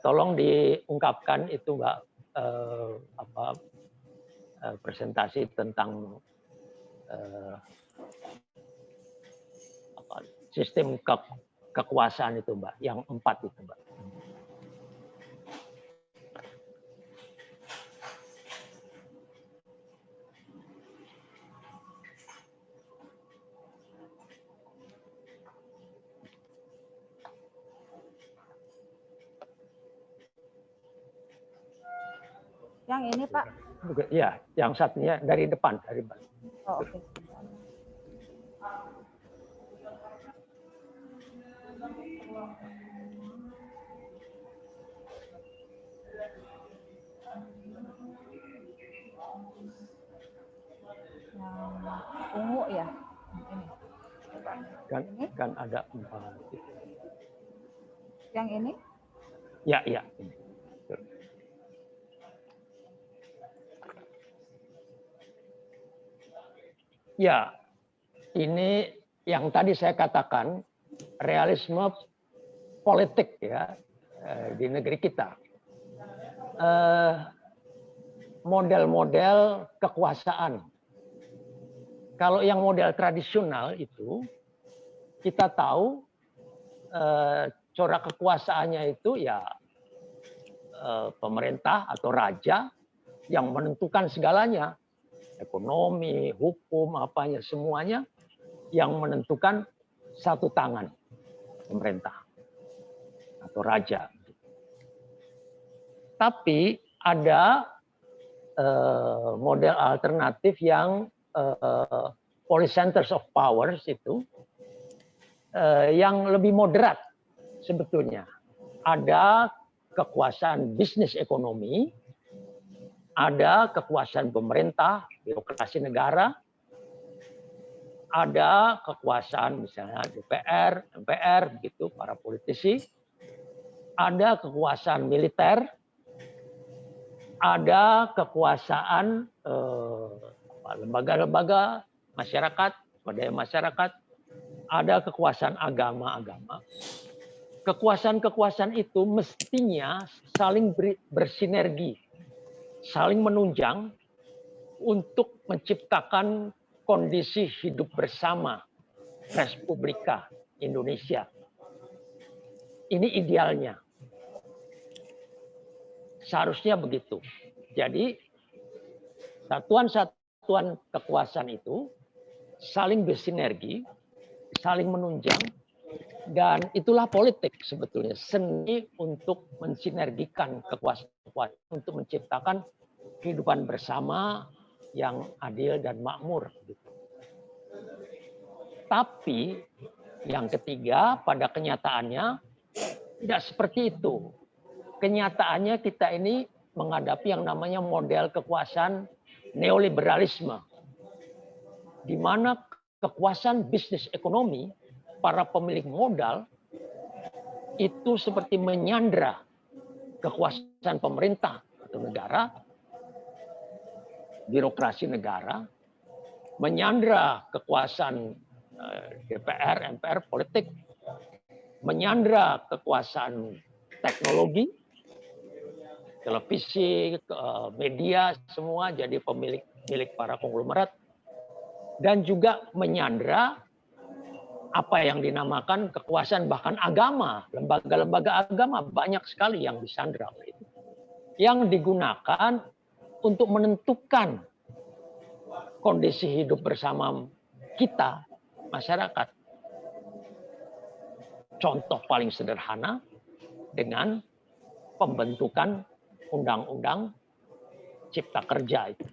Tolong diungkapkan itu Mbak, presentasi tentang sistem kekuasaan itu Mbak, yang 4 itu Mbak. Yang ini Pak? Ya, yang satunya dari depan, dari depan. Oh, oke. Yang ungu ya? Ini. Kan ada 4. Yang ini? Ya, ya. Ya, ini yang tadi saya katakan realisme politik ya di negeri kita. Model-model kekuasaan. Kalau yang model tradisional itu kita tahu corak kekuasaannya itu ya pemerintah atau raja yang menentukan segalanya, ekonomi, hukum, apanya semuanya yang menentukan satu tangan pemerintah atau raja. Tapi ada model alternatif yang polycentres of powers itu yang lebih moderat sebetulnya. Ada kekuasaan bisnis ekonomi, ada kekuasaan pemerintah, birokrasi negara, ada kekuasaan misalnya DPR, MPR, begitu para politisi, ada kekuasaan militer, ada kekuasaan lembaga-lembaga masyarakat, swadaya masyarakat, ada kekuasaan agama-agama. Kekuasaan-kekuasaan itu mestinya saling bersinergi, saling menunjang untuk menciptakan kondisi hidup bersama Respublika Indonesia. Ini idealnya. Seharusnya begitu. Jadi satuan-satuan kekuasaan itu saling bersinergi, saling menunjang, dan itulah politik sebetulnya, seni untuk mensinergikan kekuasaan untuk menciptakan kehidupan bersama yang adil dan makmur. Tapi yang ketiga, pada kenyataannya tidak seperti itu. Kenyataannya kita ini menghadapi yang namanya model kekuasaan neoliberalisme, di mana kekuasaan bisnis ekonomi, para pemilik modal itu seperti menyandra kekuasaan pemerintah atau negara, birokrasi negara, menyandra kekuasaan DPR, MPR, politik, menyandra kekuasaan teknologi, televisi, media, semua jadi milik para konglomerat, dan juga menyandra apa yang dinamakan kekuasaan bahkan agama, lembaga-lembaga agama banyak sekali yang disandra oleh itu, yang digunakan untuk menentukan kondisi hidup bersama kita, masyarakat. Contoh paling sederhana dengan pembentukan undang-undang cipta kerja itu,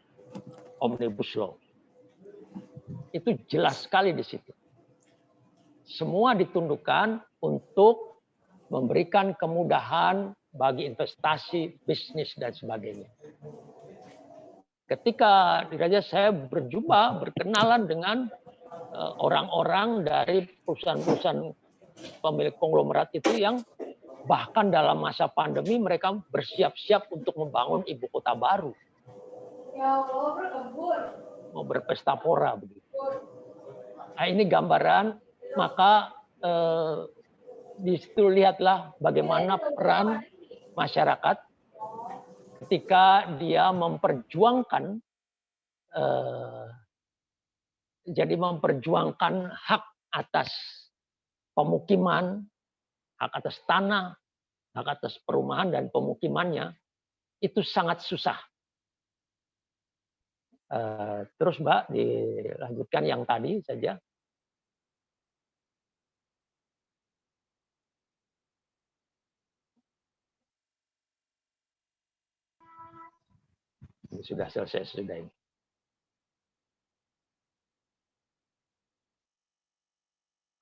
Omnibus Law. Itu jelas sekali di situ. Semua ditundukkan untuk memberikan kemudahan bagi investasi, bisnis, dan sebagainya. Ketika saya berjumpa, berkenalan dengan orang-orang dari perusahaan-perusahaan pemilik konglomerat itu yang bahkan dalam masa pandemi mereka bersiap-siap untuk membangun ibu kota baru. Mau berpesta pora begitu. Nah, ini gambaran, maka di situ lihatlah bagaimana peran masyarakat ketika dia memperjuangkan hak atas pemukiman, hak atas tanah, hak atas perumahan dan pemukimannya, itu sangat susah. Terus Mbak, dilanjutkan yang tadi saja. Ini sudah selesai sudah ini.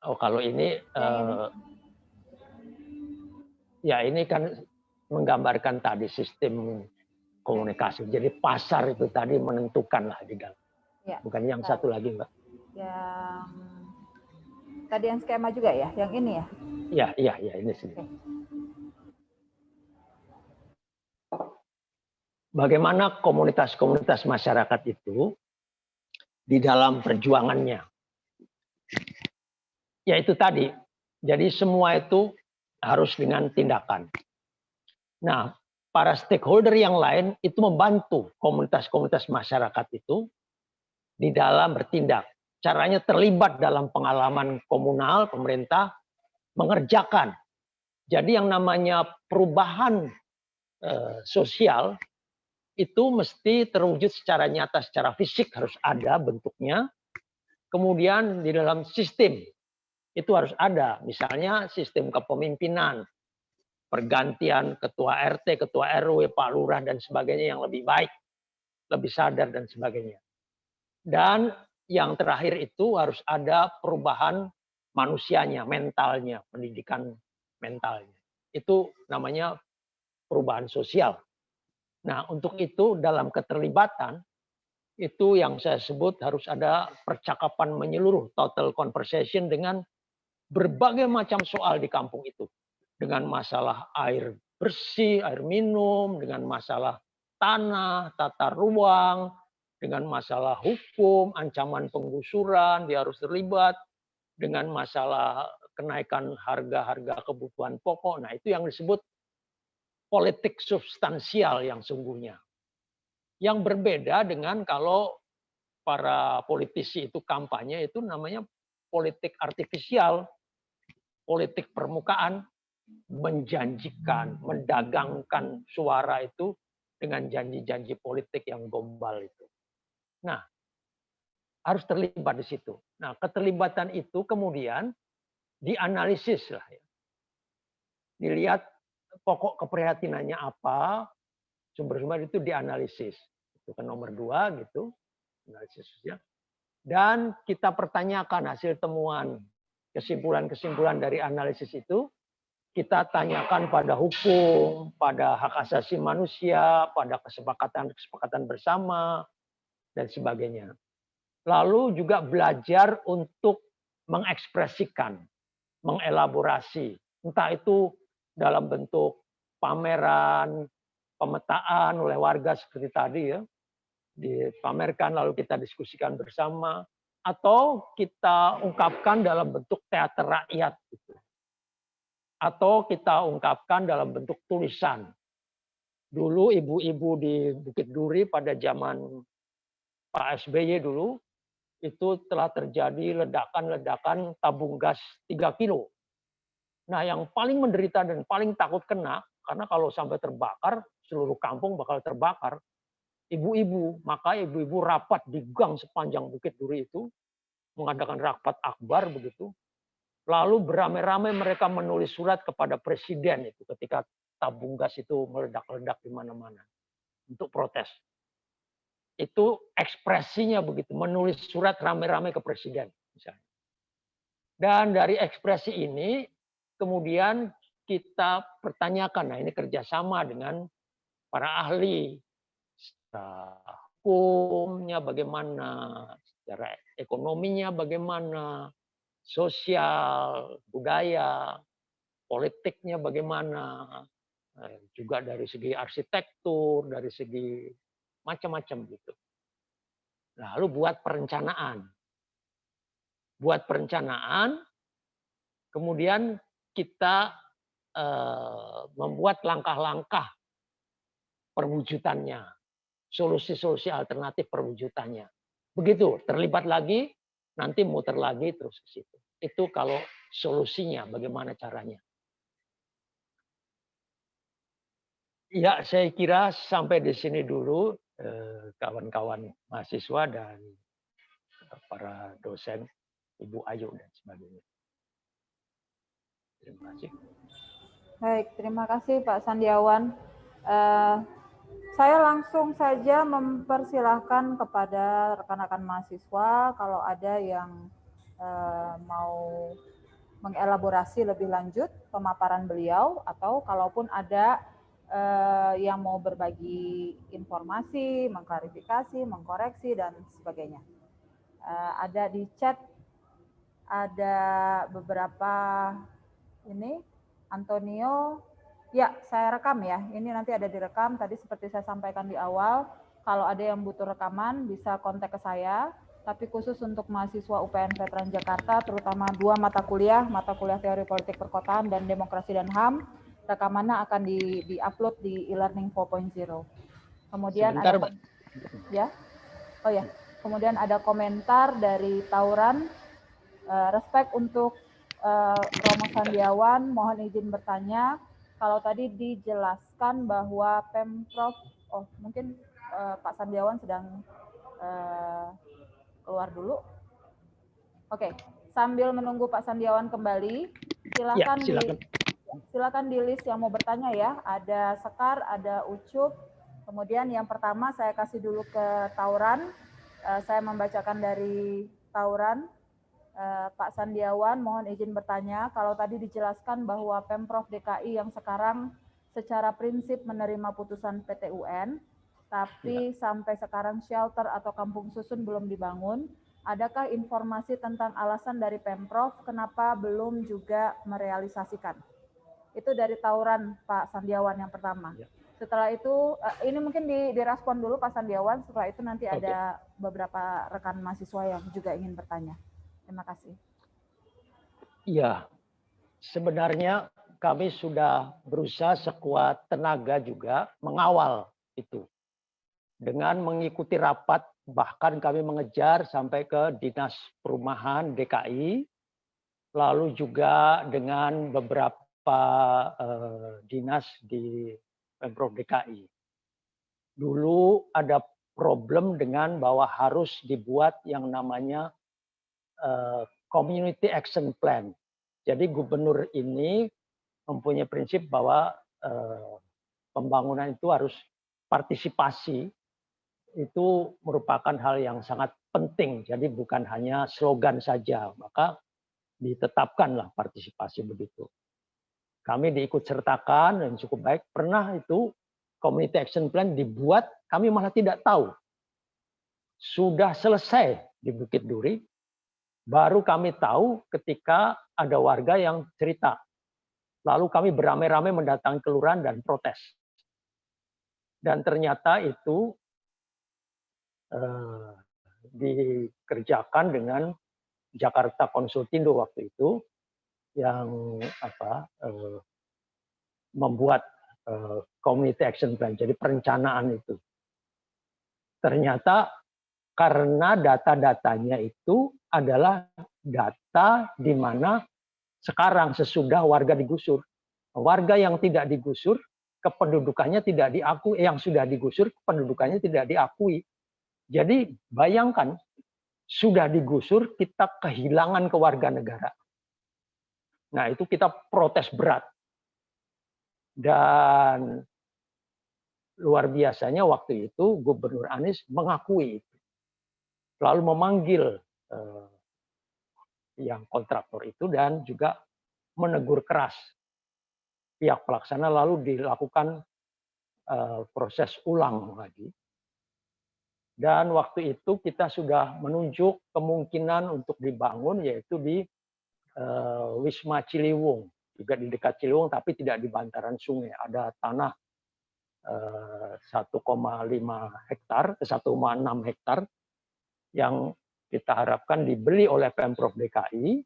Oh, kalau ini, ya ini kan menggambarkan tadi sistem komunikasi. Jadi pasar itu tadi menentukan lah di dalam. Ya. Bukan yang satu lagi, Mbak. Yang tadi yang skema juga ya, yang ini ya? Iya, ini sih. Oke. Bagaimana komunitas-komunitas masyarakat itu di dalam perjuangannya. Ya itu tadi. Jadi semua itu harus dengan tindakan. Nah, para stakeholder yang lain itu membantu komunitas-komunitas masyarakat itu di dalam bertindak. Caranya terlibat dalam pengalaman komunal, pemerintah, mengerjakan. Jadi yang namanya perubahan sosial itu mesti terwujud secara nyata, secara fisik harus ada bentuknya. Kemudian di dalam sistem itu harus ada, misalnya sistem kepemimpinan, pergantian ketua RT, ketua RW, Pak Lurah dan sebagainya yang lebih baik, lebih sadar dan sebagainya. Dan yang terakhir itu harus ada perubahan manusianya, mentalnya, pendidikan mentalnya. Itu namanya perubahan sosial. Nah, untuk itu dalam keterlibatan itu yang saya sebut harus ada percakapan menyeluruh, total conversation dengan berbagai macam soal di kampung itu. Dengan masalah air bersih, air minum, dengan masalah tanah, tata ruang, dengan masalah hukum, ancaman penggusuran, dia harus terlibat, dengan masalah kenaikan harga-harga kebutuhan pokok. Nah, itu yang disebut politik substansial yang sungguhnya. Yang berbeda dengan kalau para politisi itu kampanye itu namanya politik artifisial, politik permukaan, menjanjikan, mendagangkan suara itu dengan janji-janji politik yang gombal itu. Nah, harus terlibat di situ. Nah, keterlibatan itu kemudian dianalisis lah ya. Dilihat pokok keprihatinannya apa, sumber-sumber itu dianalisis. Itu kan nomor 2 gitu, analisisnya. Dan kita pertanyakan hasil temuan, kesimpulan-kesimpulan dari analisis itu, kita tanyakan pada hukum, pada hak asasi manusia, pada kesepakatan-kesepakatan bersama, dan sebagainya. Lalu juga belajar untuk mengekspresikan, mengelaborasi. Entah itu dalam bentuk pameran, pemetaan oleh warga seperti tadi ya, dipamerkan lalu kita diskusikan bersama, atau kita ungkapkan dalam bentuk teater rakyat. Gitu. Atau kita ungkapkan dalam bentuk tulisan. Dulu ibu-ibu di Bukit Duri pada zaman Pak SBY dulu, itu telah terjadi ledakan-ledakan tabung gas 3 kilo. Nah, yang paling menderita dan paling takut kena, karena kalau sampai terbakar, seluruh kampung bakal terbakar, ibu-ibu. Maka ibu-ibu rapat di gang sepanjang Bukit Duri itu, mengadakan rapat akbar begitu. Lalu beramai-ramai mereka menulis surat kepada presiden itu ketika tabung gas itu meledak-ledak di mana-mana untuk protes. Itu ekspresinya begitu, menulis surat ramai-ramai ke presiden misalnya. Dan dari ekspresi ini kemudian kita pertanyakan, nah ini kerjasama dengan para ahli, secara hukumnya bagaimana, secara ekonominya bagaimana, sosial, budaya, politiknya bagaimana, juga dari segi arsitektur, dari segi macam-macam gitu. Lalu buat perencanaan. Buat perencanaan, kemudian kita membuat langkah-langkah perwujudannya, solusi-solusi alternatif perwujudannya. Begitu, terlibat lagi, nanti muter lagi terus ke situ. Itu kalau solusinya, bagaimana caranya. Ya, saya kira sampai di sini dulu kawan-kawan mahasiswa dan para dosen, Ibu Ayu dan sebagainya. Terima kasih. Baik, terima kasih Pak Sandiawan. saya langsung saja mempersilahkan kepada rekan-rekan mahasiswa kalau ada yang mau mengelaborasi lebih lanjut pemaparan beliau, atau kalaupun ada yang mau berbagi informasi, mengklarifikasi, mengkoreksi, dan sebagainya. Ada di chat, ada beberapa ini, Antonio, ya saya rekam ya, ini nanti ada direkam, tadi seperti saya sampaikan di awal, kalau ada yang butuh rekaman bisa kontak ke saya, tapi khusus untuk mahasiswa UPN Veteran Jakarta, terutama 2 mata kuliah Teori Politik Perkotaan dan Demokrasi dan HAM, rekamannya akan di-upload di e-learning 4.0. Kemudian Sebentar, ada, ya, oh ya, kemudian ada komentar dari Tauran, respect untuk Romo Sandiawan, mohon izin bertanya, kalau tadi dijelaskan bahwa Pemprov, oh mungkin Pak Sandiawan sedang keluar dulu. Oke, sambil menunggu Pak Sandiawan kembali, silakan, ya, silakan di list yang mau bertanya ya. Ada Sekar, ada Ucup. Kemudian yang pertama saya kasih dulu ke Tauran. Saya membacakan dari Tauran. Pak Sandiawan, mohon izin bertanya, kalau tadi dijelaskan bahwa Pemprov DKI yang sekarang secara prinsip menerima putusan PT UN, tapi sampai sekarang shelter atau kampung susun belum dibangun, adakah informasi tentang alasan dari Pemprov kenapa belum juga merealisasikan? Itu dari Tauran Pak Sandiawan yang pertama. Setelah itu, ini mungkin direspon dulu Pak Sandiawan, setelah itu nanti ada beberapa rekan mahasiswa yang juga ingin bertanya. Terima kasih. Iya, sebenarnya kami sudah berusaha sekuat tenaga juga mengawal itu. Dengan mengikuti rapat, bahkan kami mengejar sampai ke Dinas Perumahan DKI, lalu juga dengan beberapa dinas di Pemprov DKI. Dulu ada problem dengan bahwa harus dibuat yang namanya Community Action Plan. Jadi gubernur ini mempunyai prinsip bahwa pembangunan itu harus partisipasi, itu merupakan hal yang sangat penting. Jadi bukan hanya slogan saja, maka ditetapkanlah partisipasi begitu. Kami diikut sertakan dan cukup baik. Pernah itu Community Action Plan dibuat, kami malah tidak tahu. Sudah selesai di Bukit Duri, baru kami tahu ketika ada warga yang cerita. Lalu kami beramai-ramai mendatangi kelurahan dan protes. Dan ternyata itu dikerjakan dengan Jakarta Konsultindo waktu itu yang membuat Community Action Plan, jadi perencanaan itu. Ternyata karena data-datanya itu adalah data di mana sekarang sesudah warga digusur. Warga yang tidak digusur, kependudukannya tidak diakui, yang sudah digusur, kependudukannya tidak diakui. Jadi bayangkan, sudah digusur, kita kehilangan kewarganegaraan. Nah itu kita protes berat. Dan luar biasanya waktu itu Gubernur Anies mengakui, lalu memanggil yang kontraktor itu dan juga menegur keras pihak pelaksana, lalu dilakukan proses ulang lagi. Dan waktu itu kita sudah menunjuk kemungkinan untuk dibangun yaitu di Wisma Ciliwung, juga di dekat Ciliwung tapi tidak di bantaran sungai. Ada tanah 1,5 hektar, 1,6 hektar yang kita harapkan dibeli oleh Pemprov DKI.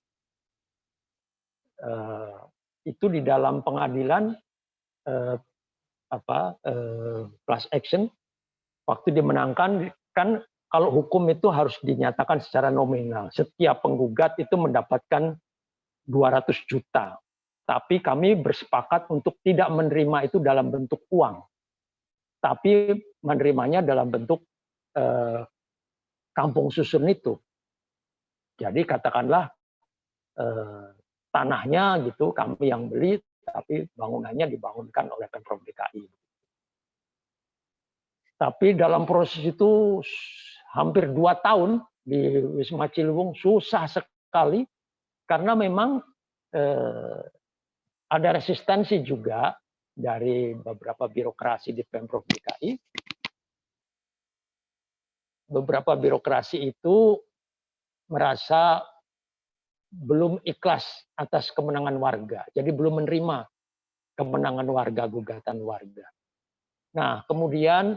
Itu di dalam pengadilan class action, waktu dimenangkan, kan kalau hukum itu harus dinyatakan secara nominal. Setiap penggugat itu mendapatkan 200 juta. Tapi kami bersepakat untuk tidak menerima itu dalam bentuk uang, tapi menerimanya dalam bentuk kampung susun itu. Jadi katakanlah tanahnya gitu kami yang beli, tapi bangunannya dibangunkan oleh Pemprov DKI. Tapi dalam proses itu hampir 2 tahun di Wisma Ciliwung susah sekali karena memang ada resistensi juga dari beberapa birokrasi di Pemprov DKI. Beberapa birokrasi itu merasa belum ikhlas atas kemenangan warga, jadi belum menerima kemenangan warga, gugatan warga. Nah, kemudian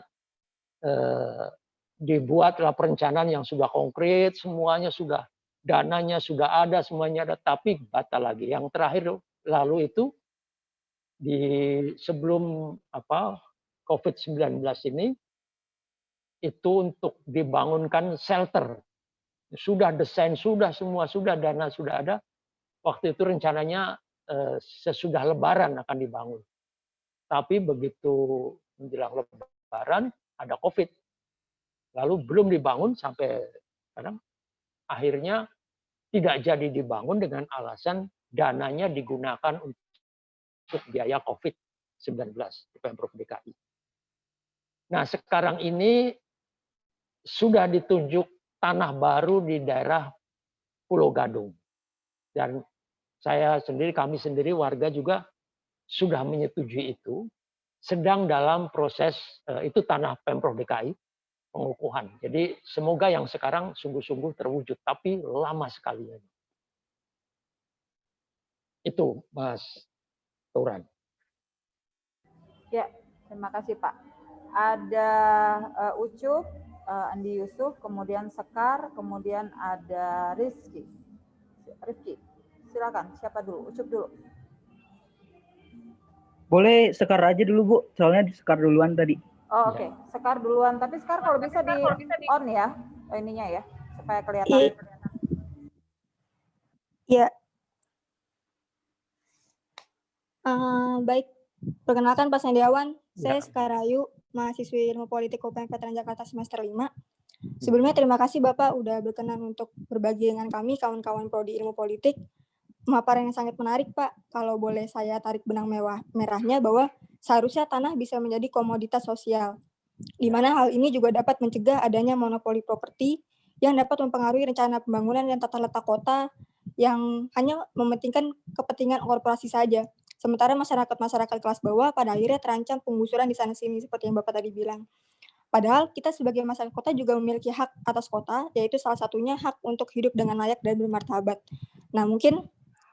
dibuatlah perencanaan yang sudah konkret, semuanya sudah, dananya sudah ada, semuanya ada, tapi batal lagi. Yang terakhir lalu itu sebelum COVID-19 ini, itu untuk dibangunkan shelter. Sudah desain, sudah semua, sudah dana sudah ada. Waktu itu rencananya sesudah Lebaran akan dibangun. Tapi begitu menjelang Lebaran ada COVID. Lalu belum dibangun sampai sekarang. Akhirnya tidak jadi dibangun dengan alasan dananya digunakan untuk biaya COVID-19 di Pemprov DKI. Nah, sekarang ini sudah ditunjuk tanah baru di daerah Pulau Gadung. Dan kami sendiri warga juga sudah menyetujui itu. Sedang dalam proses, itu tanah Pemprov DKI, pengukuhan. Jadi semoga yang sekarang sungguh-sungguh terwujud, tapi lama sekali. Itu Mas Turan. Ya, terima kasih Pak. Ada Ucup, Andi Yusuf, kemudian Sekar, kemudian ada Rizky. Silakan, siapa dulu? Ucup dulu. Boleh Sekar aja dulu Bu, soalnya di Sekar duluan tadi. Oh oke, Sekar duluan. Tapi Sekar kalau bisa di on ya, ininya ya, supaya kelihatan. Iya. Baik, perkenalkan Pak Sandiawan, saya Sekar Ayu, mahasiswi Ilmu Politik UPN Veteran Jakarta semester 5. Sebelumnya terima kasih Bapak udah berkenan untuk berbagi dengan kami, kawan-kawan Prodi Ilmu Politik. Pemaparan yang sangat menarik Pak, kalau boleh saya tarik benang merahnya bahwa seharusnya tanah bisa menjadi komoditas sosial, di mana hal ini juga dapat mencegah adanya monopoli properti yang dapat mempengaruhi rencana pembangunan dan tata letak kota yang hanya mementingkan kepentingan korporasi saja. Sementara masyarakat kelas bawah pada akhirnya terancam penggusuran di sana-sini seperti yang Bapak tadi bilang. Padahal kita sebagai masyarakat kota juga memiliki hak atas kota, yaitu salah satunya hak untuk hidup dengan layak dan bermartabat. Nah mungkin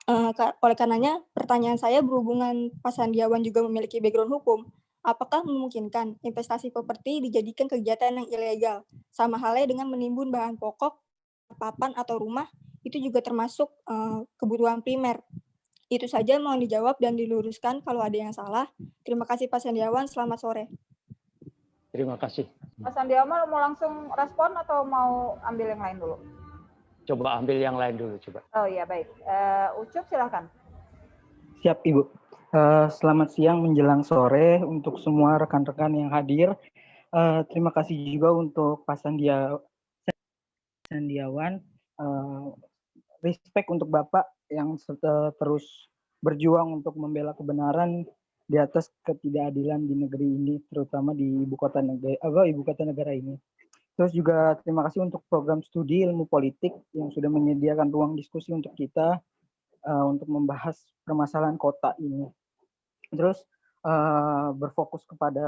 oleh karenanya pertanyaan saya berhubungan Pak Sandiawan juga memiliki background hukum. Apakah memungkinkan investasi properti dijadikan kegiatan yang ilegal? Sama halnya dengan menimbun bahan pokok, papan atau rumah, itu juga termasuk kebutuhan primer. Itu saja, mohon dijawab dan diluruskan kalau ada yang salah. Terima kasih Pak Sandiawan, selamat sore. Terima kasih. Pak Sandiawan mau langsung respon atau mau ambil yang lain dulu? Coba ambil yang lain dulu, coba. Oh iya, baik. Ucup, silakan. Siap, Ibu. Selamat siang menjelang sore untuk semua rekan-rekan yang hadir. Terima kasih juga untuk Pak Sandiawan. Respect untuk Bapak yang terus berjuang untuk membela kebenaran di atas ketidakadilan di negeri ini, terutama di ibu kota negara ini. Terus juga terima kasih untuk program studi ilmu politik yang sudah menyediakan ruang diskusi untuk kita untuk membahas permasalahan kota ini. Terus berfokus kepada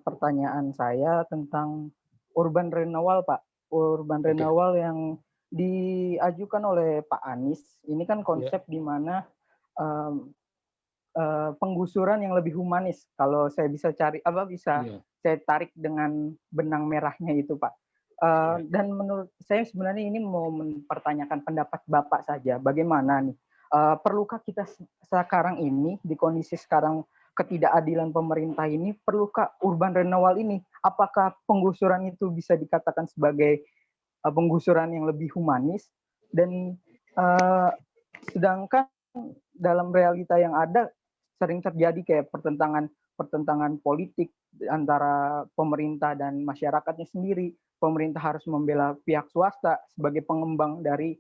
pertanyaan saya tentang urban renewal, Pak. Urban renewal yang diajukan oleh Pak Anies. Ini kan konsep di mana penggusuran yang lebih humanis. Kalau saya bisa saya tarik dengan benang merahnya itu, Pak. Dan menurut saya sebenarnya ini mau mempertanyakan pendapat Bapak saja. Bagaimana nih? Perlukah kita sekarang ini di kondisi sekarang ketidakadilan pemerintah ini, perlukah urban renewal ini? Apakah penggusuran itu bisa dikatakan sebagai penggusuran yang lebih humanis? Dan sedangkan dalam realita yang ada sering terjadi kayak pertentangan politik antara pemerintah dan masyarakatnya sendiri. Pemerintah harus membela pihak swasta sebagai pengembang dari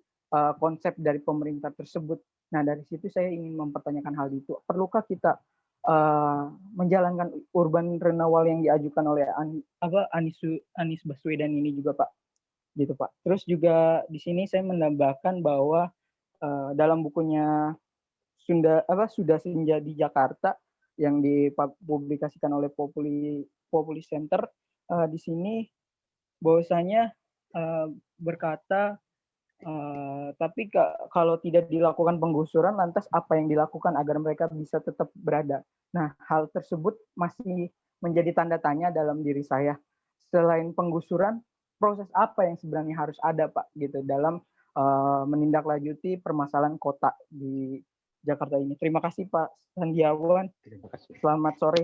konsep dari pemerintah tersebut. Nah, dari situ saya ingin mempertanyakan hal itu. Perlukah kita menjalankan urban renewal yang diajukan oleh Anies Baswedan ini juga Pak, gitu Pak. Terus juga di sini saya menambahkan bahwa dalam bukunya Sudah Senja di Jakarta yang dipublikasikan oleh Populi Center, di sini bahwasanya berkata tapi kalau tidak dilakukan penggusuran, lantas apa yang dilakukan agar mereka bisa tetap berada? Nah, hal tersebut masih menjadi tanda tanya dalam diri saya. Selain penggusuran, proses apa yang sebenarnya harus ada, Pak, gitu dalam menindaklanjuti permasalahan kota di Jakarta ini. Terima kasih, Pak Sandiawan. Terima kasih. Selamat sore.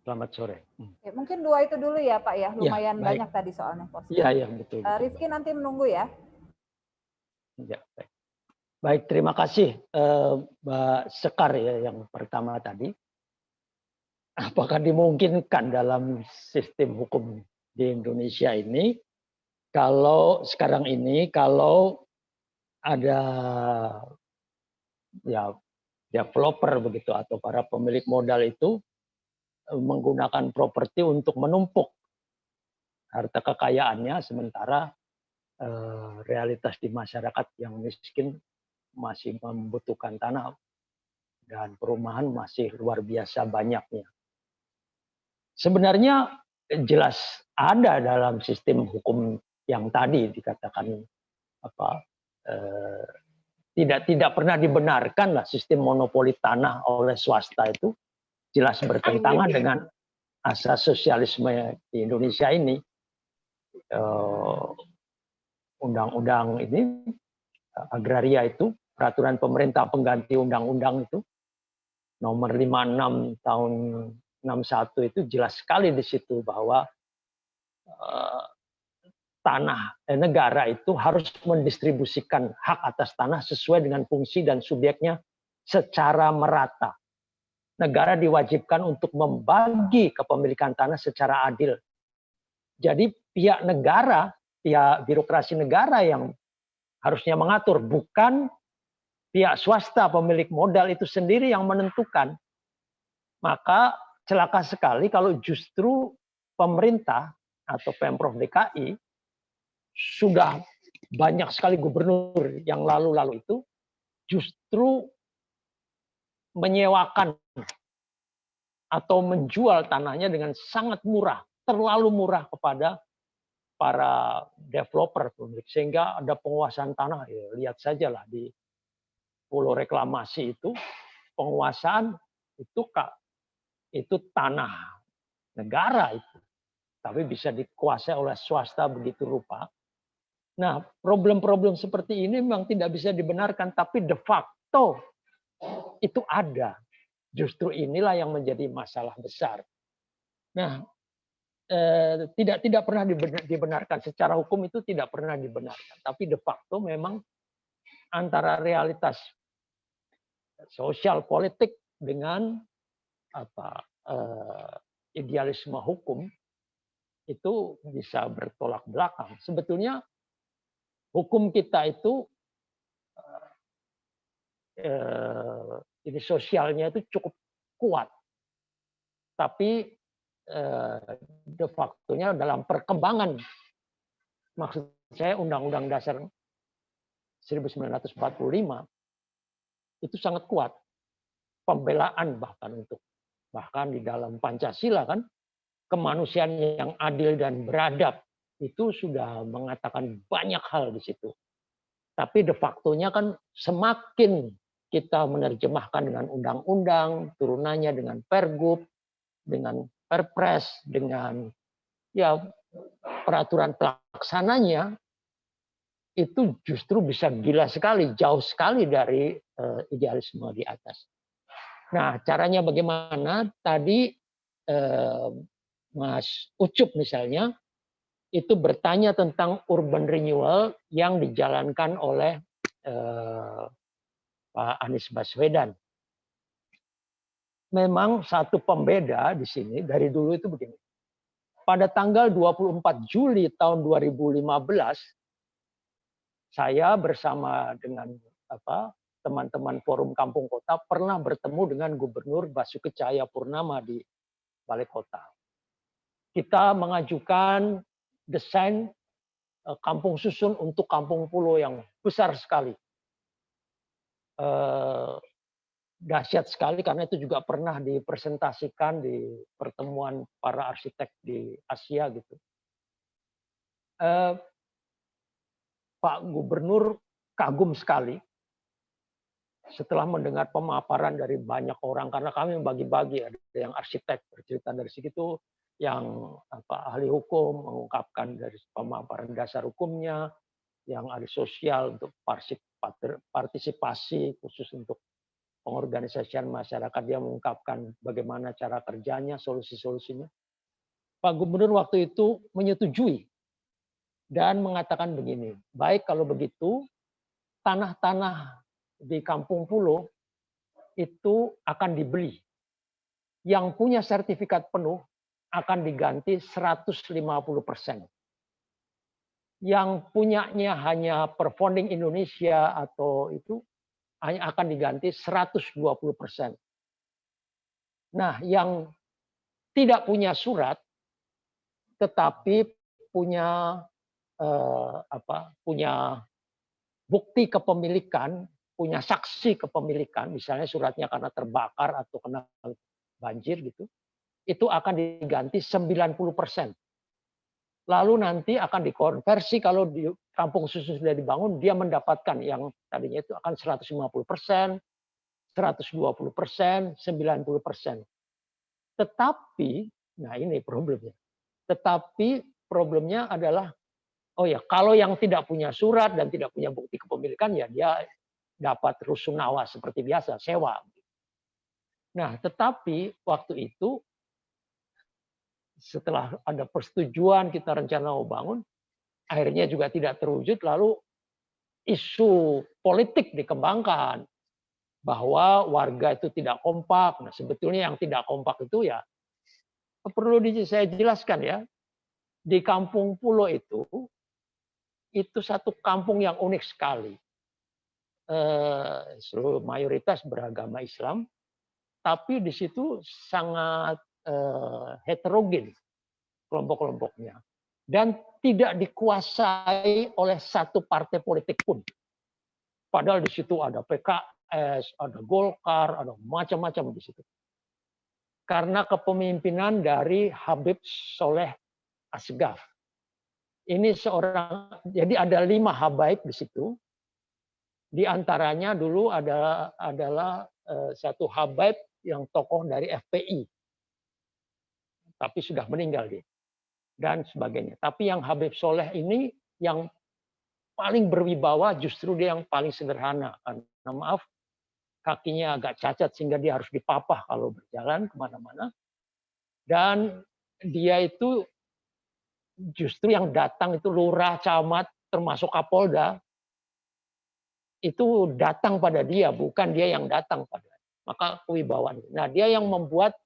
Selamat sore. Ya, mungkin 2 itu dulu ya Pak ya, lumayan banyak tadi soalnya. Iya, betul. Rizky nanti menunggu ya. Ya, baik. Baik, terima kasih Mbak Sekar ya yang pertama tadi. Apakah dimungkinkan dalam sistem hukum di Indonesia ini kalau sekarang ini kalau ada ya developer begitu atau para pemilik modal itu menggunakan properti untuk menumpuk harta kekayaannya sementara realitas di masyarakat yang miskin masih membutuhkan tanah dan perumahan masih luar biasa banyaknya. Sebenarnya jelas ada dalam sistem hukum yang tadi dikatakan tidak pernah dibenarkan lah sistem monopoli tanah oleh swasta itu jelas bertentangan dengan asas sosialisme di Indonesia ini. Undang-undang ini agraria itu peraturan pemerintah pengganti undang-undang itu nomor 56 tahun 61 itu jelas sekali di situ bahwa negara itu harus mendistribusikan hak atas tanah sesuai dengan fungsi dan subjeknya secara merata. Negara diwajibkan untuk membagi kepemilikan tanah secara adil. Jadi pihak negara, pihak birokrasi negara yang harusnya mengatur, bukan pihak swasta pemilik modal itu sendiri yang menentukan. Maka celaka sekali kalau justru pemerintah atau Pemprov DKI sudah banyak sekali gubernur yang lalu-lalu itu justru menyewakan atau menjual tanahnya dengan sangat murah, terlalu murah kepada para developer pemilik, sehingga ada penguasaan tanah. Ya, lihat sajalah di Pulau Reklamasi itu penguasaan itu tanah negara itu, tapi bisa dikuasai oleh swasta begitu rupa. Nah, problem-problem seperti ini memang tidak bisa dibenarkan, tapi de facto itu ada. Justru inilah yang menjadi masalah besar. Nah, tidak pernah dibenarkan secara hukum, itu tidak pernah dibenarkan, tapi de facto memang antara realitas sosial politik dengan idealisme hukum itu bisa bertolak belakang. Sebetulnya hukum kita itu ini sosialnya itu cukup kuat, tapi de facto-nya dalam perkembangan, maksud saya Undang-Undang Dasar 1945 itu sangat kuat pembelaan bahkan di dalam Pancasila kan kemanusiaan yang adil dan beradab itu sudah mengatakan banyak hal di situ. Tapi de facto-nya kan semakin kita menerjemahkan dengan undang-undang, turunannya dengan pergub, dengan perpres, dengan ya peraturan pelaksananya itu justru bisa gila sekali, jauh sekali dari idealisme di atas. Nah, caranya bagaimana? Tadi Mas Ucup misalnya itu bertanya tentang urban renewal yang dijalankan oleh Pak Anies Baswedan. Memang satu pembeda di sini dari dulu itu begini. Pada tanggal 24 Juli tahun 2015, saya bersama dengan teman-teman Forum Kampung Kota pernah bertemu dengan Gubernur Basuki Cahayapurnama di Balai Kota. Kita mengajukan desain kampung susun untuk kampung pulau yang besar sekali. Dahsyat sekali karena itu juga pernah dipresentasikan di pertemuan para arsitek di Asia gitu. Pak Gubernur kagum sekali setelah mendengar pemaparan dari banyak orang, karena kami membagi-bagi, ada yang arsitek bercerita dari situ, yang ahli hukum mengungkapkan dari pemaparan dasar hukumnya, yang ahli sosial untuk partisipasi khusus untuk pengorganisasian masyarakat, dia mengungkapkan bagaimana cara kerjanya, solusi-solusinya. Pak Gubernur waktu itu menyetujui dan mengatakan begini, baik kalau begitu tanah-tanah di kampung pulau itu akan dibeli. Yang punya sertifikat penuh akan diganti 150%. Yang punyanya hanya Perfounding Indonesia atau itu hanya akan diganti 120%. Nah, yang tidak punya surat tetapi punya punya bukti kepemilikan, punya saksi kepemilikan, misalnya suratnya karena terbakar atau kena banjir gitu, itu akan diganti 90%. Lalu nanti akan dikonversi kalau di kampung susun sudah dibangun, dia mendapatkan yang tadinya itu akan 150%, 120%, 90%. Tetapi, nah ini problemnya. Tetapi problemnya adalah, oh ya, kalau yang tidak punya surat dan tidak punya bukti kepemilikan, ya dia dapat rusunawa seperti biasa, sewa. Nah, tetapi waktu itu setelah ada persetujuan kita rencana mau bangun, akhirnya juga tidak terwujud, lalu isu politik dikembangkan bahwa warga itu tidak kompak. Nah, sebetulnya yang tidak kompak itu ya perlu saya jelaskan ya. Di kampung pulau itu satu kampung yang unik sekali. Seluruh mayoritas beragama Islam, tapi di situ sangat heterogen kelompok-kelompoknya. Dan tidak dikuasai oleh satu partai politik pun. Padahal di situ ada PKS, ada Golkar, ada macam-macam di situ. Karena kepemimpinan dari Habib Soleh Asgaf. Ini seorang, jadi ada 5 habaib di situ. Di antaranya dulu adalah satu habaib yang tokoh dari FPI. Tapi sudah meninggal dia. Dan sebagainya. Tapi yang Habib Soleh ini yang paling berwibawa, justru dia yang paling sederhana. Karena maaf, kakinya agak cacat sehingga dia harus dipapah kalau berjalan kemana-mana. Dan dia itu justru yang datang itu lurah, camat, termasuk Kapolda, itu datang pada dia, bukan dia yang datang pada. Maka kewibawaan. Nah, dia yang membuat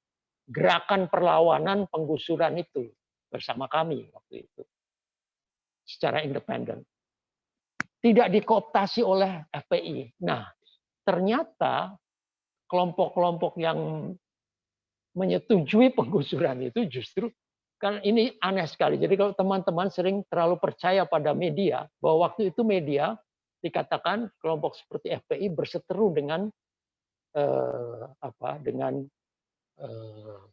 gerakan perlawanan penggusuran itu bersama kami waktu itu. Secara independen. Tidak dikooptasi oleh FPI. Nah, ternyata kelompok-kelompok yang menyetujui penggusuran itu justru, kan ini aneh sekali. Jadi kalau teman-teman sering terlalu percaya pada media, bahwa waktu itu media dikatakan kelompok seperti FPI berseteru dengan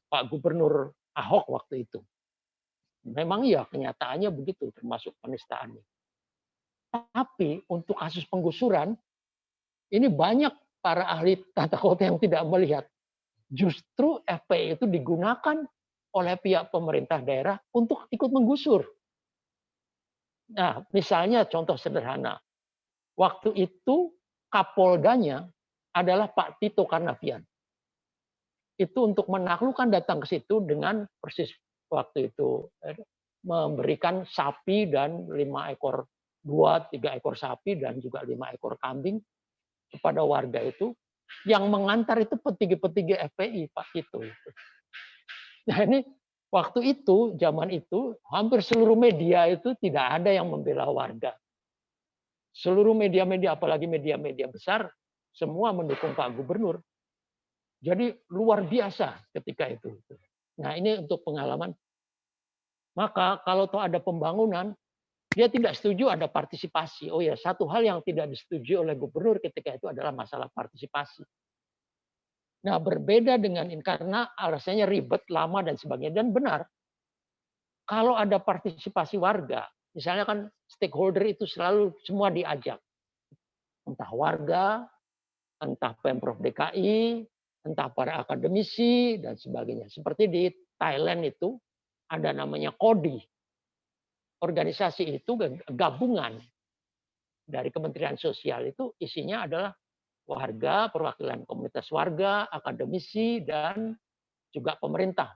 Pak Gubernur Ahok waktu itu. Memang ya kenyataannya begitu, termasuk penistaannya. Tapi untuk kasus penggusuran, ini banyak para ahli tata kota yang tidak melihat. Justru FPI itu digunakan oleh pihak pemerintah daerah untuk ikut menggusur. Nah, misalnya contoh sederhana. Waktu itu Kapoldanya adalah Pak Tito Karnavian. Itu untuk menaklukkan datang ke situ dengan persis waktu itu memberikan sapi dan 2-3 ekor sapi dan juga 5 ekor kambing kepada warga itu. Yang mengantar itu petinggi-petinggi FPI, Pak Tito. Nah ini waktu itu, zaman itu, hampir seluruh media itu tidak ada yang membela warga. Seluruh media-media, apalagi media-media besar, semua mendukung Pak Gubernur. Jadi luar biasa ketika itu. Nah ini untuk pengalaman. Maka kalau toh ada pembangunan, dia tidak setuju ada partisipasi. Oh ya, satu hal yang tidak disetujui oleh gubernur ketika itu adalah masalah partisipasi. Nah berbeda dengan ini karena alasannya ribet, lama dan sebagainya. Dan benar, kalau ada partisipasi warga, misalnya kan stakeholder itu selalu semua diajak. Entah warga, entah Pemprov DKI, entah para akademisi, dan sebagainya. Seperti di Thailand itu, ada namanya KODI. Organisasi itu gabungan dari Kementerian Sosial itu isinya adalah warga, perwakilan komunitas warga, akademisi, dan juga pemerintah.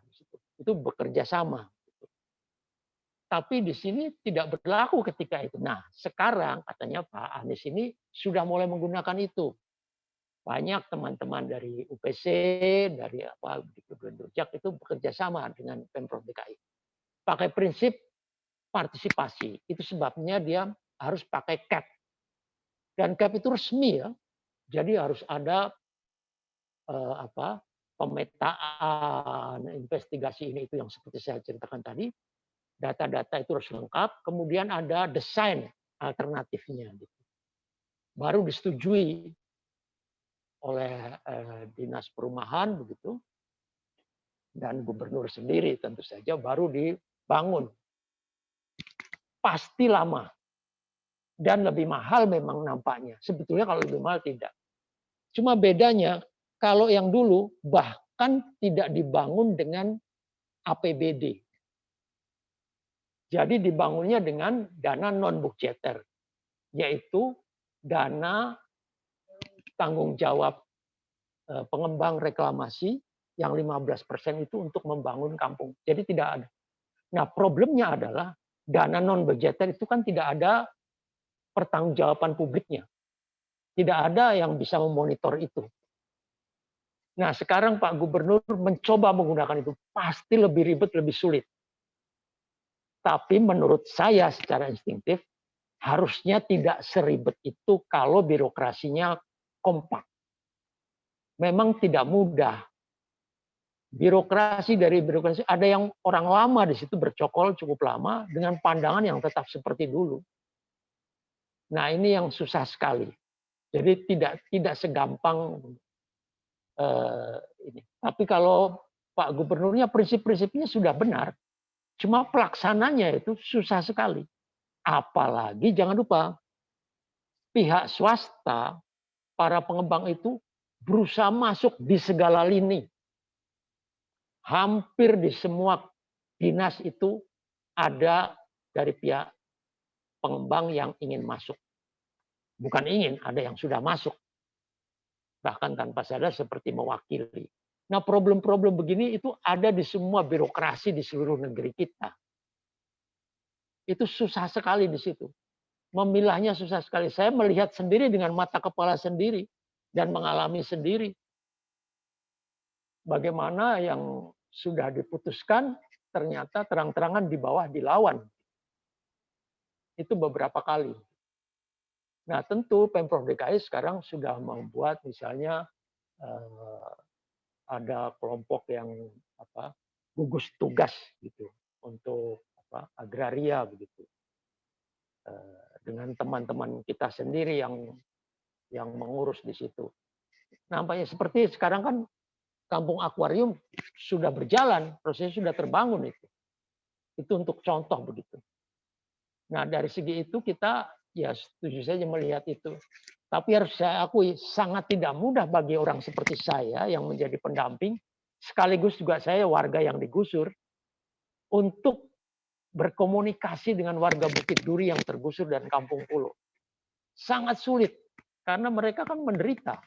Itu bekerja sama. Tapi di sini tidak berlaku ketika itu. Nah, sekarang katanya Pak Anies ini sudah mulai menggunakan itu. Banyak teman-teman dari UPC, dari apa Dukcapil itu bekerja sama dengan Pemprov DKI. Pakai prinsip partisipasi. Itu sebabnya dia harus pakai CAP. Dan CAP itu resmi ya. Jadi harus ada pemetaan, investigasi ini itu yang seperti saya ceritakan tadi. Data-data itu harus lengkap. Kemudian ada desain alternatifnya. Baru disetujui oleh Dinas Perumahan begitu. Dan gubernur sendiri tentu saja baru dibangun. Pasti lama dan lebih mahal memang nampaknya. Sebetulnya kalau lebih mahal tidak. Cuma bedanya kalau yang dulu bahkan tidak dibangun dengan APBD. Jadi dibangunnya dengan dana non budgeter, yaitu dana tanggung jawab pengembang reklamasi yang 15% itu untuk membangun kampung. Jadi tidak ada. Nah, problemnya adalah dana non budgeter itu kan tidak ada pertanggungjawaban publiknya. Tidak ada yang bisa memonitor itu. Nah, sekarang Pak Gubernur mencoba menggunakan itu. Pasti lebih ribet, lebih sulit. Tapi menurut saya secara instinktif, harusnya tidak seribet itu kalau birokrasinya kompak. Memang tidak mudah. Birokrasi ada yang orang lama di situ bercokol cukup lama dengan pandangan yang tetap seperti dulu. Nah ini yang susah sekali. Jadi tidak segampang ini. Tapi kalau Pak Gubernurnya prinsip-prinsipnya sudah benar, cuma pelaksananya itu susah sekali. Apalagi jangan lupa pihak swasta, para pengembang itu berusaha masuk di segala lini. Hampir di semua dinas itu ada dari pihak pengembang yang ingin masuk. Bukan ingin, ada yang sudah masuk. Bahkan tanpa sadar seperti mewakili. Nah problem-problem begini itu ada di semua birokrasi di seluruh negeri kita. Itu susah sekali di situ. Memilahnya susah sekali. Saya melihat sendiri dengan mata kepala sendiri. Dan mengalami sendiri. Bagaimana yang sudah diputuskan ternyata terang-terangan di bawah dilawan. Itu beberapa kali. Nah tentu Pemprov DKI sekarang sudah membuat misalnya ada kelompok yang gugus tugas gitu untuk agraria begitu. Dengan teman-teman kita sendiri yang mengurus di situ. Nampaknya seperti sekarang kan Kampung Akuarium sudah berjalan, prosesnya sudah terbangun itu. Itu untuk contoh begitu. Nah dari segi itu kita ya setuju saja melihat itu. Tapi harus saya akui sangat tidak mudah bagi orang seperti saya yang menjadi pendamping, sekaligus juga saya warga yang digusur, untuk berkomunikasi dengan warga Bukit Duri yang tergusur dan Kampung Pulo. Sangat sulit, karena mereka kan menderita.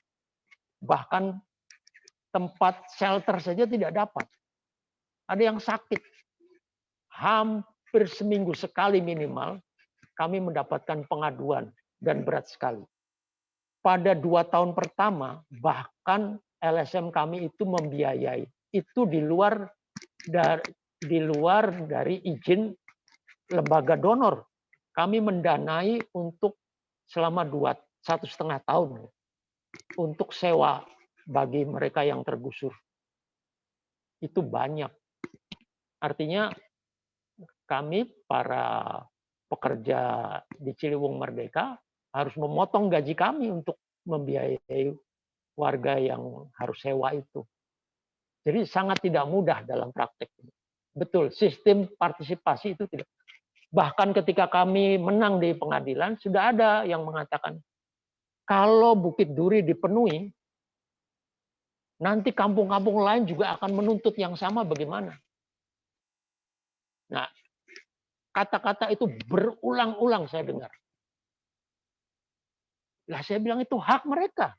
Bahkan tempat shelter saja tidak dapat. Ada yang sakit. Hampir seminggu sekali minimal, kami mendapatkan pengaduan dan berat sekali. Pada 2 tahun pertama, bahkan LSM kami itu membiayai. Itu di luar dari izin lembaga donor. Kami mendanai untuk selama 1,5 tahun. untuk sewa bagi mereka yang tergusur. Itu banyak. Artinya kami para pekerja di Ciliwung Merdeka harus memotong gaji kami untuk membiayai warga yang harus sewa itu. Jadi sangat tidak mudah dalam praktek. Betul, sistem partisipasi itu tidak. Bahkan ketika kami menang di pengadilan, sudah ada yang mengatakan, kalau Bukit Duri dipenuhi, nanti kampung-kampung lain juga akan menuntut yang sama bagaimana. Nah, kata-kata itu berulang-ulang saya dengar. Lah saya bilang itu hak mereka.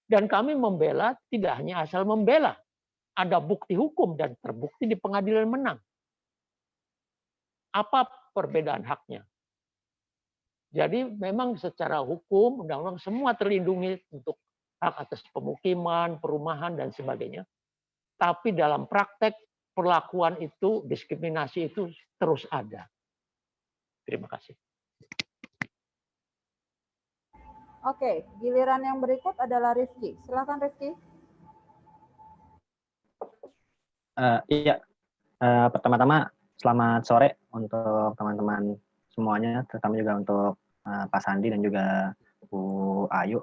Dan kami membela tidak hanya asal membela. Ada bukti hukum dan terbukti di pengadilan menang. Apa perbedaan haknya? Jadi memang secara hukum, undang-undang semua terlindungi untuk hak atas pemukiman, perumahan, dan sebagainya. Tapi dalam praktek, perlakuan itu, diskriminasi itu terus ada. Terima kasih. Oke, giliran yang berikut adalah Rifki. Silakan Rifki. Iya, pertama-tama selamat sore untuk teman-teman semuanya, terutama juga untuk Pak Sandi dan juga Bu Ayu.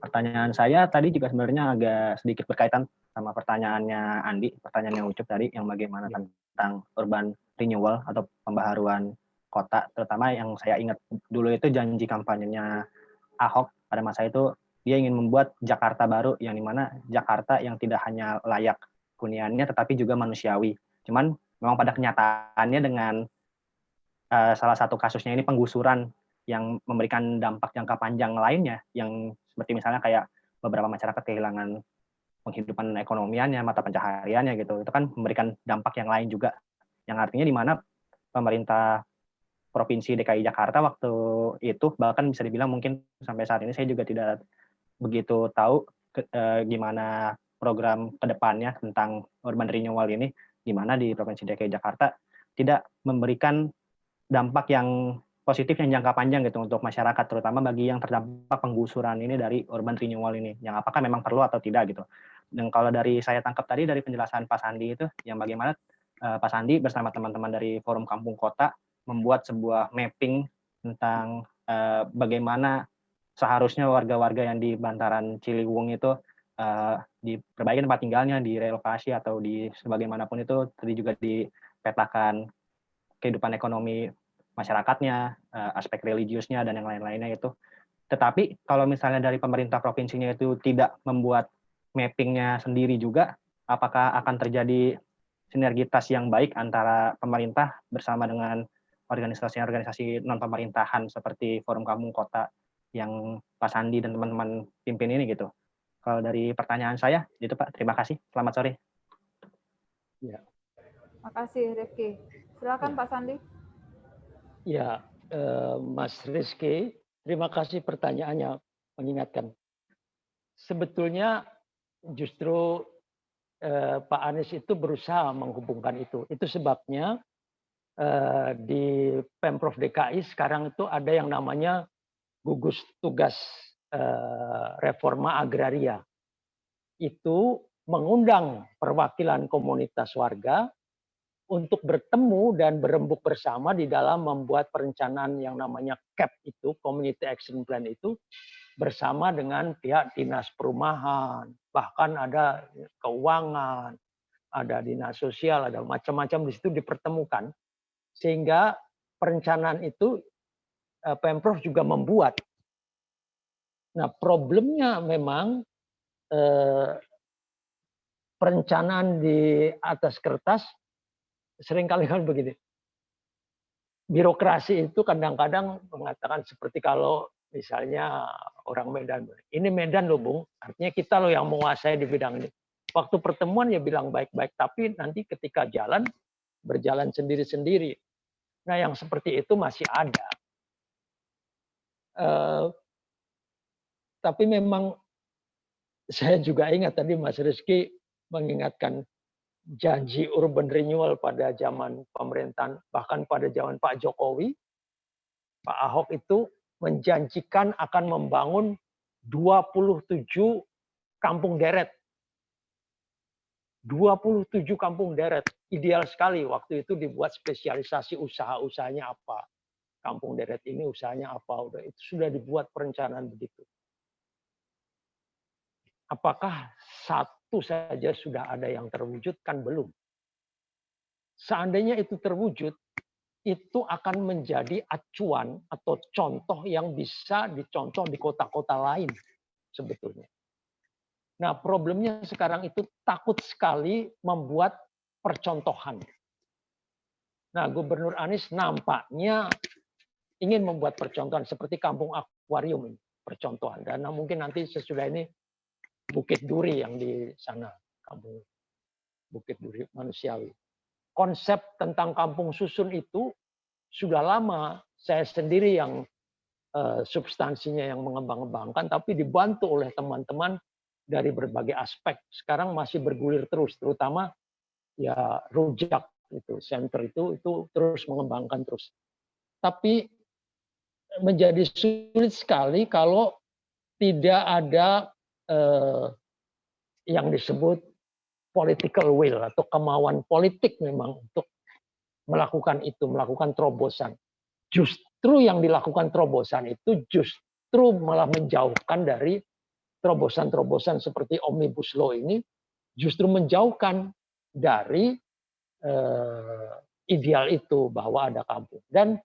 Pertanyaan saya tadi juga sebenarnya agak sedikit berkaitan sama pertanyaannya Andi, pertanyaannya Ucup tadi, yang bagaimana tentang urban renewal atau pembaharuan kota, terutama yang saya ingat dulu itu janji kampanyenya Ahok pada masa itu, dia ingin membuat Jakarta baru, yang dimana Jakarta yang tidak hanya layak huniannya tetapi juga manusiawi. Cuman memang pada kenyataannya dengan salah satu kasusnya ini penggusuran yang memberikan dampak jangka panjang lainnya, yang seperti misalnya kayak beberapa masyarakat kehilangan penghidupan ekonomiannya, mata pencahariannya gitu. Itu kan memberikan dampak yang lain juga, yang artinya di mana pemerintah Provinsi DKI Jakarta waktu itu, bahkan bisa dibilang mungkin sampai saat ini saya juga tidak begitu tahu gimana program kedepannya tentang urban renewal ini, di mana di Provinsi DKI Jakarta tidak memberikan dampak yang positif yang jangka panjang gitu untuk masyarakat, terutama bagi yang terdampak penggusuran ini dari urban renewal ini, yang apakah memang perlu atau tidak gitu. Dan kalau dari saya tangkap tadi dari penjelasan Pak Sandi itu, yang bagaimana Pak Sandi bersama teman-teman dari Forum Kampung Kota membuat sebuah mapping tentang bagaimana seharusnya warga-warga yang di bantaran Ciliwung itu diperbaiki tempat tinggalnya, direlokasi atau di sebagaimanapun itu, tadi juga dipetakan kehidupan ekonomi masyarakatnya, aspek religiusnya, dan yang lain-lainnya itu. Tetapi kalau misalnya dari pemerintah provinsinya itu tidak membuat mappingnya sendiri juga, apakah akan terjadi sinergitas yang baik antara pemerintah bersama dengan organisasi-organisasi non-pemerintahan seperti Forum Kampung Kota yang Pak Sandi dan teman-teman pimpin ini gitu. Kalau dari pertanyaan saya, itu Pak. Terima kasih. Selamat sore. Ya. Terima kasih Rifki. Silakan Pak Sandi. Ya, Mas Rizky, terima kasih pertanyaannya, mengingatkan. Sebetulnya justru Pak Anies itu berusaha menghubungkan itu. Itu sebabnya di Pemprov DKI sekarang itu ada yang namanya gugus tugas reforma agraria. Itu mengundang perwakilan komunitas warga untuk bertemu dan berembuk bersama di dalam membuat perencanaan yang namanya CAP itu, Community Action Plan itu, bersama dengan pihak dinas perumahan, bahkan ada keuangan, ada dinas sosial, ada macam-macam di situ dipertemukan, sehingga perencanaan itu Pemprov juga membuat. Nah, problemnya memang perencanaan di atas kertas seringkali kan begini. Birokrasi itu kadang-kadang mengatakan seperti kalau misalnya orang Medan, ini Medan loh Bung, artinya kita loh yang menguasai di bidang ini. Waktu pertemuan ya bilang baik-baik, tapi nanti ketika jalan, berjalan sendiri-sendiri. Nah yang seperti itu masih ada. Tapi memang saya juga ingat tadi Mas Rizky mengingatkan janji urban renewal pada zaman pemerintahan, bahkan pada zaman Pak Jokowi, Pak Ahok itu menjanjikan akan membangun 27 kampung deret. 27 kampung deret. Ideal sekali waktu itu dibuat spesialisasi usaha-usahanya apa. Kampung deret ini usahanya apa. Udah itu sudah dibuat perencanaan begitu. Apakah satu saja sudah ada yang terwujud? Kan belum. Seandainya itu terwujud, itu akan menjadi acuan atau contoh yang bisa dicontoh di kota-kota lain sebetulnya. Nah, problemnya sekarang itu takut sekali membuat percontohan. Nah, Gubernur Anies nampaknya ingin membuat percontohan seperti kampung akuarium ini, percontohan. Dan mungkin nanti sesudah ini Bukit Duri yang di sana, kampung Bukit Duri manusiawi. Konsep tentang kampung susun itu sudah lama saya sendiri yang substansinya yang mengembang-kembangkan, tapi dibantu oleh teman-teman dari berbagai aspek. Sekarang masih bergulir terus, terutama ya Rujak itu, center itu terus mengembangkan terus. Tapi menjadi sulit sekali kalau tidak ada yang disebut political will atau kemauan politik memang untuk melakukan itu, melakukan terobosan. Justru yang dilakukan terobosan itu justru malah menjauhkan dari terobosan-terobosan seperti Omnibus Law ini, justru menjauhkan dari ideal itu bahwa ada kampung. Dan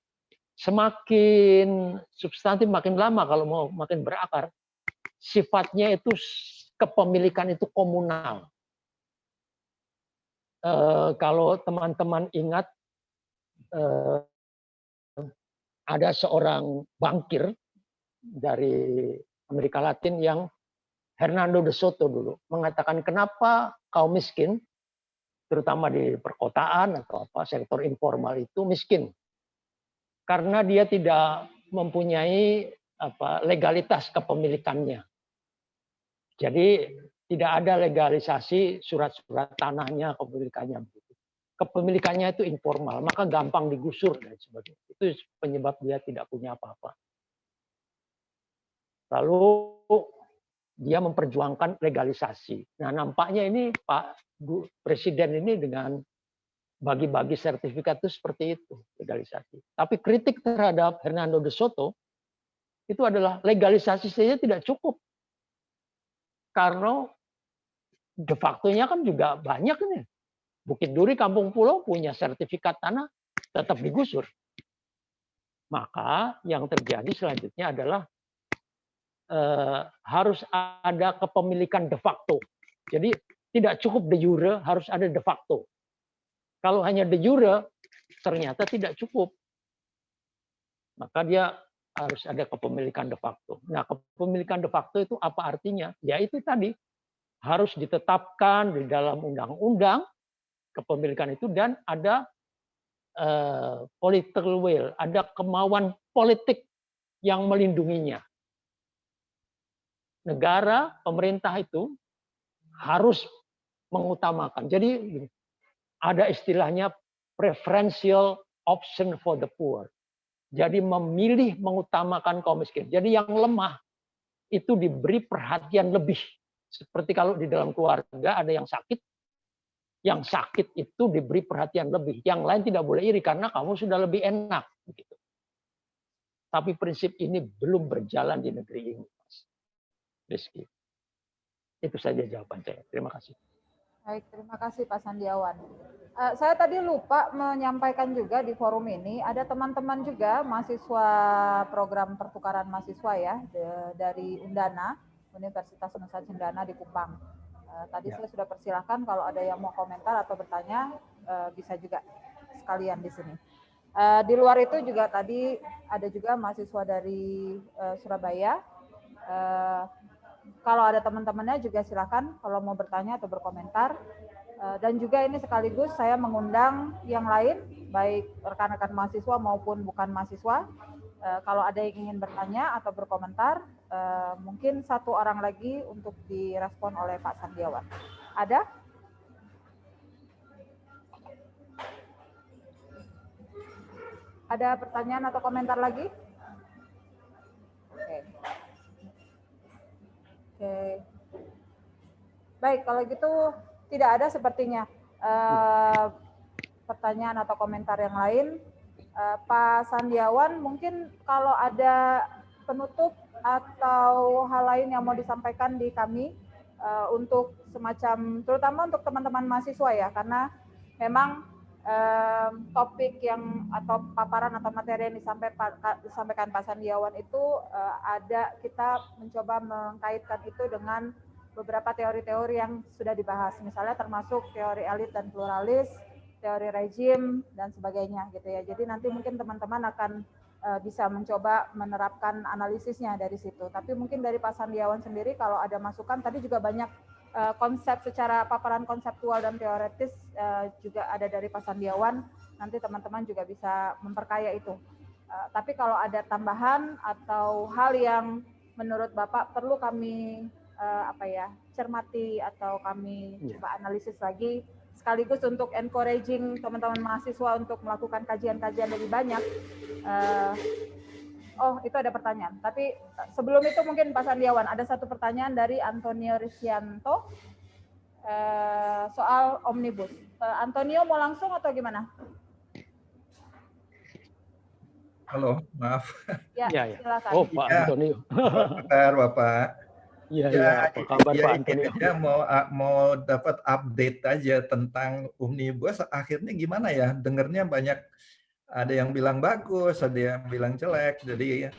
semakin substantif, makin lama kalau mau makin berakar, sifatnya itu kepemilikan itu komunal. Kalau teman-teman ingat, ada seorang bankir dari Amerika Latin yang Hernando de Soto dulu mengatakan kenapa kaum miskin, terutama di perkotaan atau apa sektor informal itu miskin, karena dia tidak mempunyai legalitas kepemilikannya. Jadi tidak ada legalisasi surat-surat tanahnya, kepemilikannya. Kepemilikannya itu informal, maka gampang digusur dan sebagainya. Itu penyebab dia tidak punya apa-apa. Lalu dia memperjuangkan legalisasi. Nah, nampaknya ini Pak Presiden ini dengan bagi-bagi sertifikat itu seperti itu, legalisasi. Tapi kritik terhadap Hernando de Soto itu adalah legalisasi saja tidak cukup. Karena de facto-nya kan juga banyak nih. Bukit Duri, Kampung Pulau punya sertifikat tanah, tetap digusur. Maka yang terjadi selanjutnya adalah harus ada kepemilikan de facto. Jadi tidak cukup de jure, harus ada de facto. Kalau hanya de jure, ternyata tidak cukup. Maka dia harus ada kepemilikan de facto. Nah, kepemilikan de facto itu apa artinya? Ya itu tadi, harus ditetapkan di dalam undang-undang kepemilikan itu dan ada political will, ada kemauan politik yang melindunginya. Negara, pemerintah itu harus mengutamakan. Jadi ada istilahnya preferential option for the poor. Jadi memilih mengutamakan kaum miskin. Jadi yang lemah itu diberi perhatian lebih. Seperti kalau di dalam keluarga ada yang sakit itu diberi perhatian lebih. Yang lain tidak boleh iri karena kamu sudah lebih enak. Begitu. Tapi prinsip ini belum berjalan di negeri ini, Mas Rizky. Itu saja jawaban saya. Terima kasih. Baik, terima kasih Pak Sandiawan. Saya tadi lupa menyampaikan juga di forum ini, ada teman-teman juga mahasiswa program pertukaran mahasiswa ya, dari Undana, Universitas Nusa Cendana di Kupang. Tadi saya sudah persilahkan kalau ada yang mau komentar atau bertanya, bisa juga sekalian di sini. Di luar itu juga tadi ada juga mahasiswa dari Surabaya. Kalau ada teman-temannya juga silakan kalau mau bertanya atau berkomentar. Dan juga ini sekaligus saya mengundang yang lain, baik rekan-rekan mahasiswa maupun bukan mahasiswa. Kalau ada yang ingin bertanya atau berkomentar, mungkin satu orang lagi untuk direspon oleh Pak Sandiawan. Ada? Ada pertanyaan atau komentar lagi? Oke. Baik, kalau gitu tidak ada sepertinya pertanyaan atau komentar yang lain. Pak Sandiawan, mungkin kalau ada penutup atau hal lain yang mau disampaikan di kami untuk semacam, terutama untuk teman-teman mahasiswa ya, karena memang topik yang atau paparan atau materi yang disampaikan Pak Sandiawan itu ada, kita mencoba mengkaitkan itu dengan beberapa teori-teori yang sudah dibahas, misalnya termasuk teori elit dan pluralis, teori rejim dan sebagainya gitu ya. Jadi nanti mungkin teman-teman akan bisa mencoba menerapkan analisisnya dari situ. Tapi mungkin dari Pak Sandiawan sendiri kalau ada masukan, tadi juga banyak konsep secara paparan konseptual dan teoretis juga ada dari Pak Sandiawan. Nanti teman-teman juga bisa memperkaya itu. Tapi kalau ada tambahan atau hal yang menurut Bapak perlu kami cermati atau kami coba analisis lagi, sekaligus untuk encouraging teman-teman mahasiswa untuk melakukan kajian-kajian lebih banyak. Oh, itu ada pertanyaan. Tapi sebelum itu mungkin Pak Sandiawan, ada satu pertanyaan dari Antonio Risianto soal Omnibus. Antonio mau langsung atau gimana? Halo, maaf. Ya, silakan. Oh, Pak Antonio. Bapak. Iya, apa kabar Pak Antonio? Ya, mau dapat update aja tentang Omnibus. Akhirnya gimana ya? Dengernya banyak, ada yang bilang bagus, ada yang bilang jelek. Jadi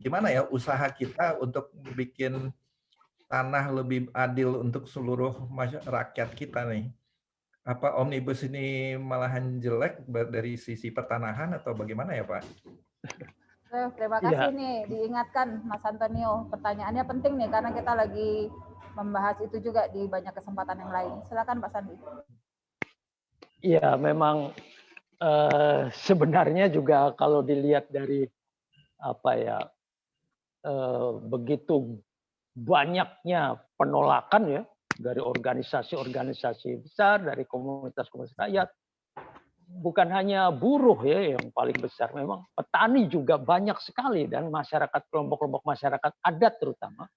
gimana ya usaha kita untuk bikin tanah lebih adil untuk seluruh rakyat kita nih? Apa Omnibus ini malahan jelek dari sisi pertanahan atau bagaimana ya Pak? Terima kasih nih diingatkan Mas Antonio. Pertanyaannya penting nih karena kita lagi membahas itu juga di banyak kesempatan yang lain. Silakan Pak Sandi. Iya, memang sebenarnya juga kalau dilihat dari begitu banyaknya penolakan ya dari organisasi-organisasi besar, dari komunitas-komunitas rakyat. Bukan hanya buruh ya yang paling besar, memang petani juga banyak sekali dan masyarakat, kelompok-kelompok masyarakat adat terutama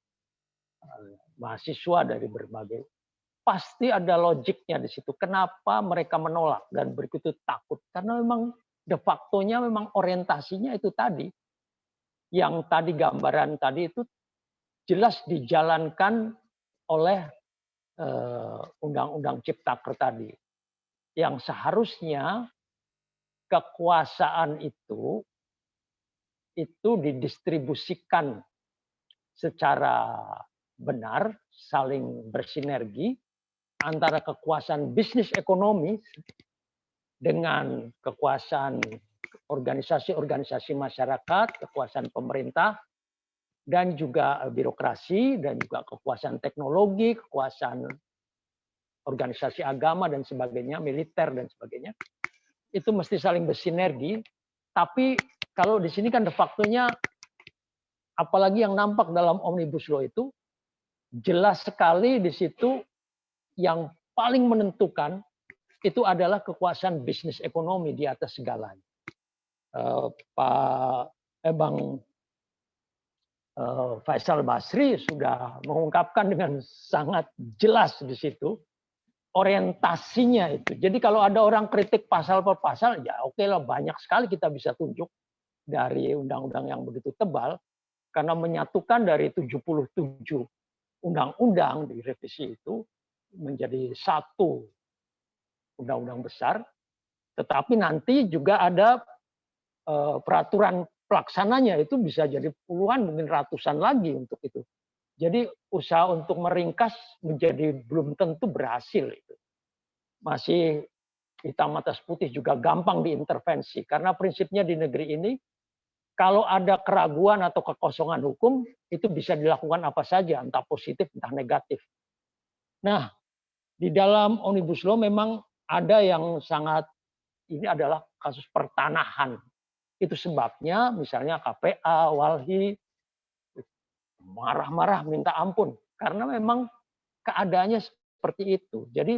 mahasiswa dari berbagai, pasti ada logiknya di situ. Kenapa mereka menolak dan begitu takut? Karena memang de facto-nya memang orientasinya itu tadi, yang tadi gambaran tadi itu jelas dijalankan oleh Undang-Undang Ciptaker tadi, yang seharusnya kekuasaan itu didistribusikan secara benar, saling bersinergi antara kekuasaan bisnis ekonomi dengan kekuasaan organisasi-organisasi masyarakat, kekuasaan pemerintah, dan juga birokrasi, dan juga kekuasaan teknologi, kekuasaan organisasi agama dan sebagainya, militer dan sebagainya. Itu mesti saling bersinergi. Tapi kalau di sini kan de facto-nya, apalagi yang nampak dalam Omnibus Law itu, jelas sekali di situ yang paling menentukan itu adalah kekuasaan bisnis ekonomi di atas segalanya. Bang Faisal Basri sudah mengungkapkan dengan sangat jelas di situ orientasinya itu. Jadi kalau ada orang kritik pasal per pasal, ya oke lah, banyak sekali kita bisa tunjuk dari undang-undang yang begitu tebal, karena menyatukan dari 77 undang-undang di revisi itu menjadi satu undang-undang besar. Tetapi nanti juga ada peraturan pelaksananya, itu bisa jadi puluhan, mungkin ratusan lagi untuk itu. Jadi usaha untuk meringkas menjadi belum tentu berhasil itu. Masih hitam atas putih, juga gampang diintervensi. Karena prinsipnya di negeri ini, kalau ada keraguan atau kekosongan hukum, itu bisa dilakukan apa saja, entah positif, entah negatif. Nah, di dalam Omnibus Law memang ada yang sangat, ini adalah kasus pertanahan. Itu sebabnya misalnya KPA, Walhi, marah-marah minta ampun. Karena memang keadaannya seperti itu. Jadi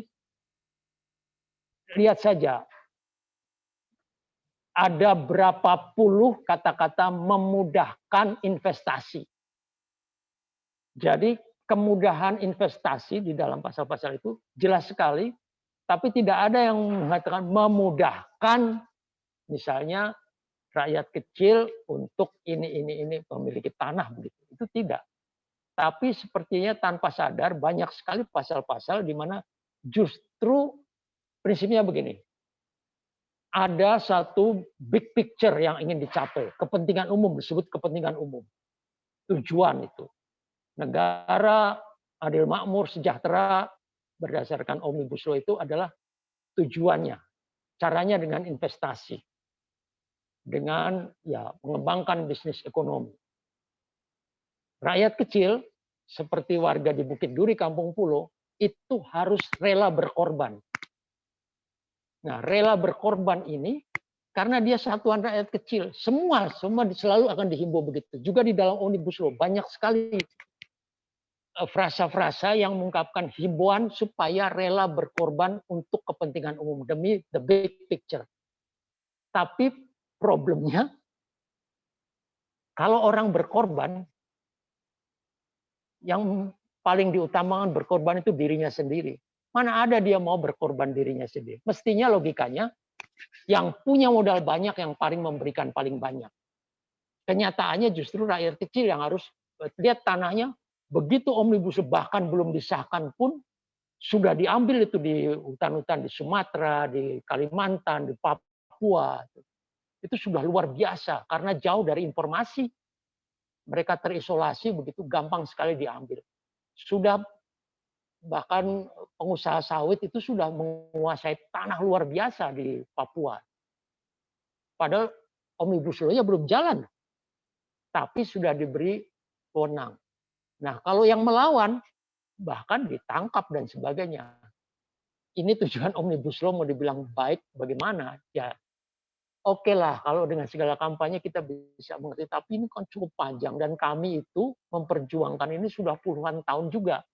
lihat saja, ada berapa puluh kata-kata memudahkan investasi. Jadi kemudahan investasi di dalam pasal-pasal itu jelas sekali, tapi tidak ada yang mengatakan memudahkan misalnya rakyat kecil untuk ini memiliki tanah begitu. Itu tidak. Tapi sepertinya tanpa sadar banyak sekali pasal-pasal di mana justru prinsipnya begini. Ada satu big picture yang ingin dicapai, kepentingan umum, disebut kepentingan umum. Tujuan itu. Negara adil makmur sejahtera berdasarkan Omnibus Law itu adalah tujuannya. Caranya dengan investasi. Dengan ya mengembangkan bisnis ekonomi. Rakyat kecil seperti warga di Bukit Duri, Kampung Pulo itu harus rela berkorban. Nah, rela berkorban ini karena dia satuan rakyat kecil, semua selalu akan dihimbau begitu. Juga di dalam Omnibus Law banyak sekali frasa-frasa yang mengungkapkan himbauan supaya rela berkorban untuk kepentingan umum demi the big picture. Tapi problemnya kalau orang berkorban, yang paling diutamakan berkorban itu dirinya sendiri. Mana ada dia mau berkorban dirinya sendiri. Mestinya logikanya yang punya modal banyak yang paling memberikan paling banyak. Kenyataannya justru rakyat kecil yang harus lihat tanahnya. Begitu Omnibus bahkan belum disahkan pun sudah diambil itu di hutan-hutan di Sumatera, di Kalimantan, di Papua. Itu sudah luar biasa karena jauh dari informasi. Mereka terisolasi begitu gampang sekali diambil. Sudah bahkan pengusaha sawit itu sudah menguasai tanah luar biasa di Papua. Padahal Omnibus Law-nya belum jalan. Tapi sudah diberi wewenang. Nah, kalau yang melawan bahkan ditangkap dan sebagainya. Ini tujuan Omnibus Law mau dibilang baik bagaimana? Ya, oke lah kalau dengan segala kampanye kita bisa mengerti. Tapi ini kan cukup panjang dan kami itu memperjuangkan ini sudah puluhan tahun juga.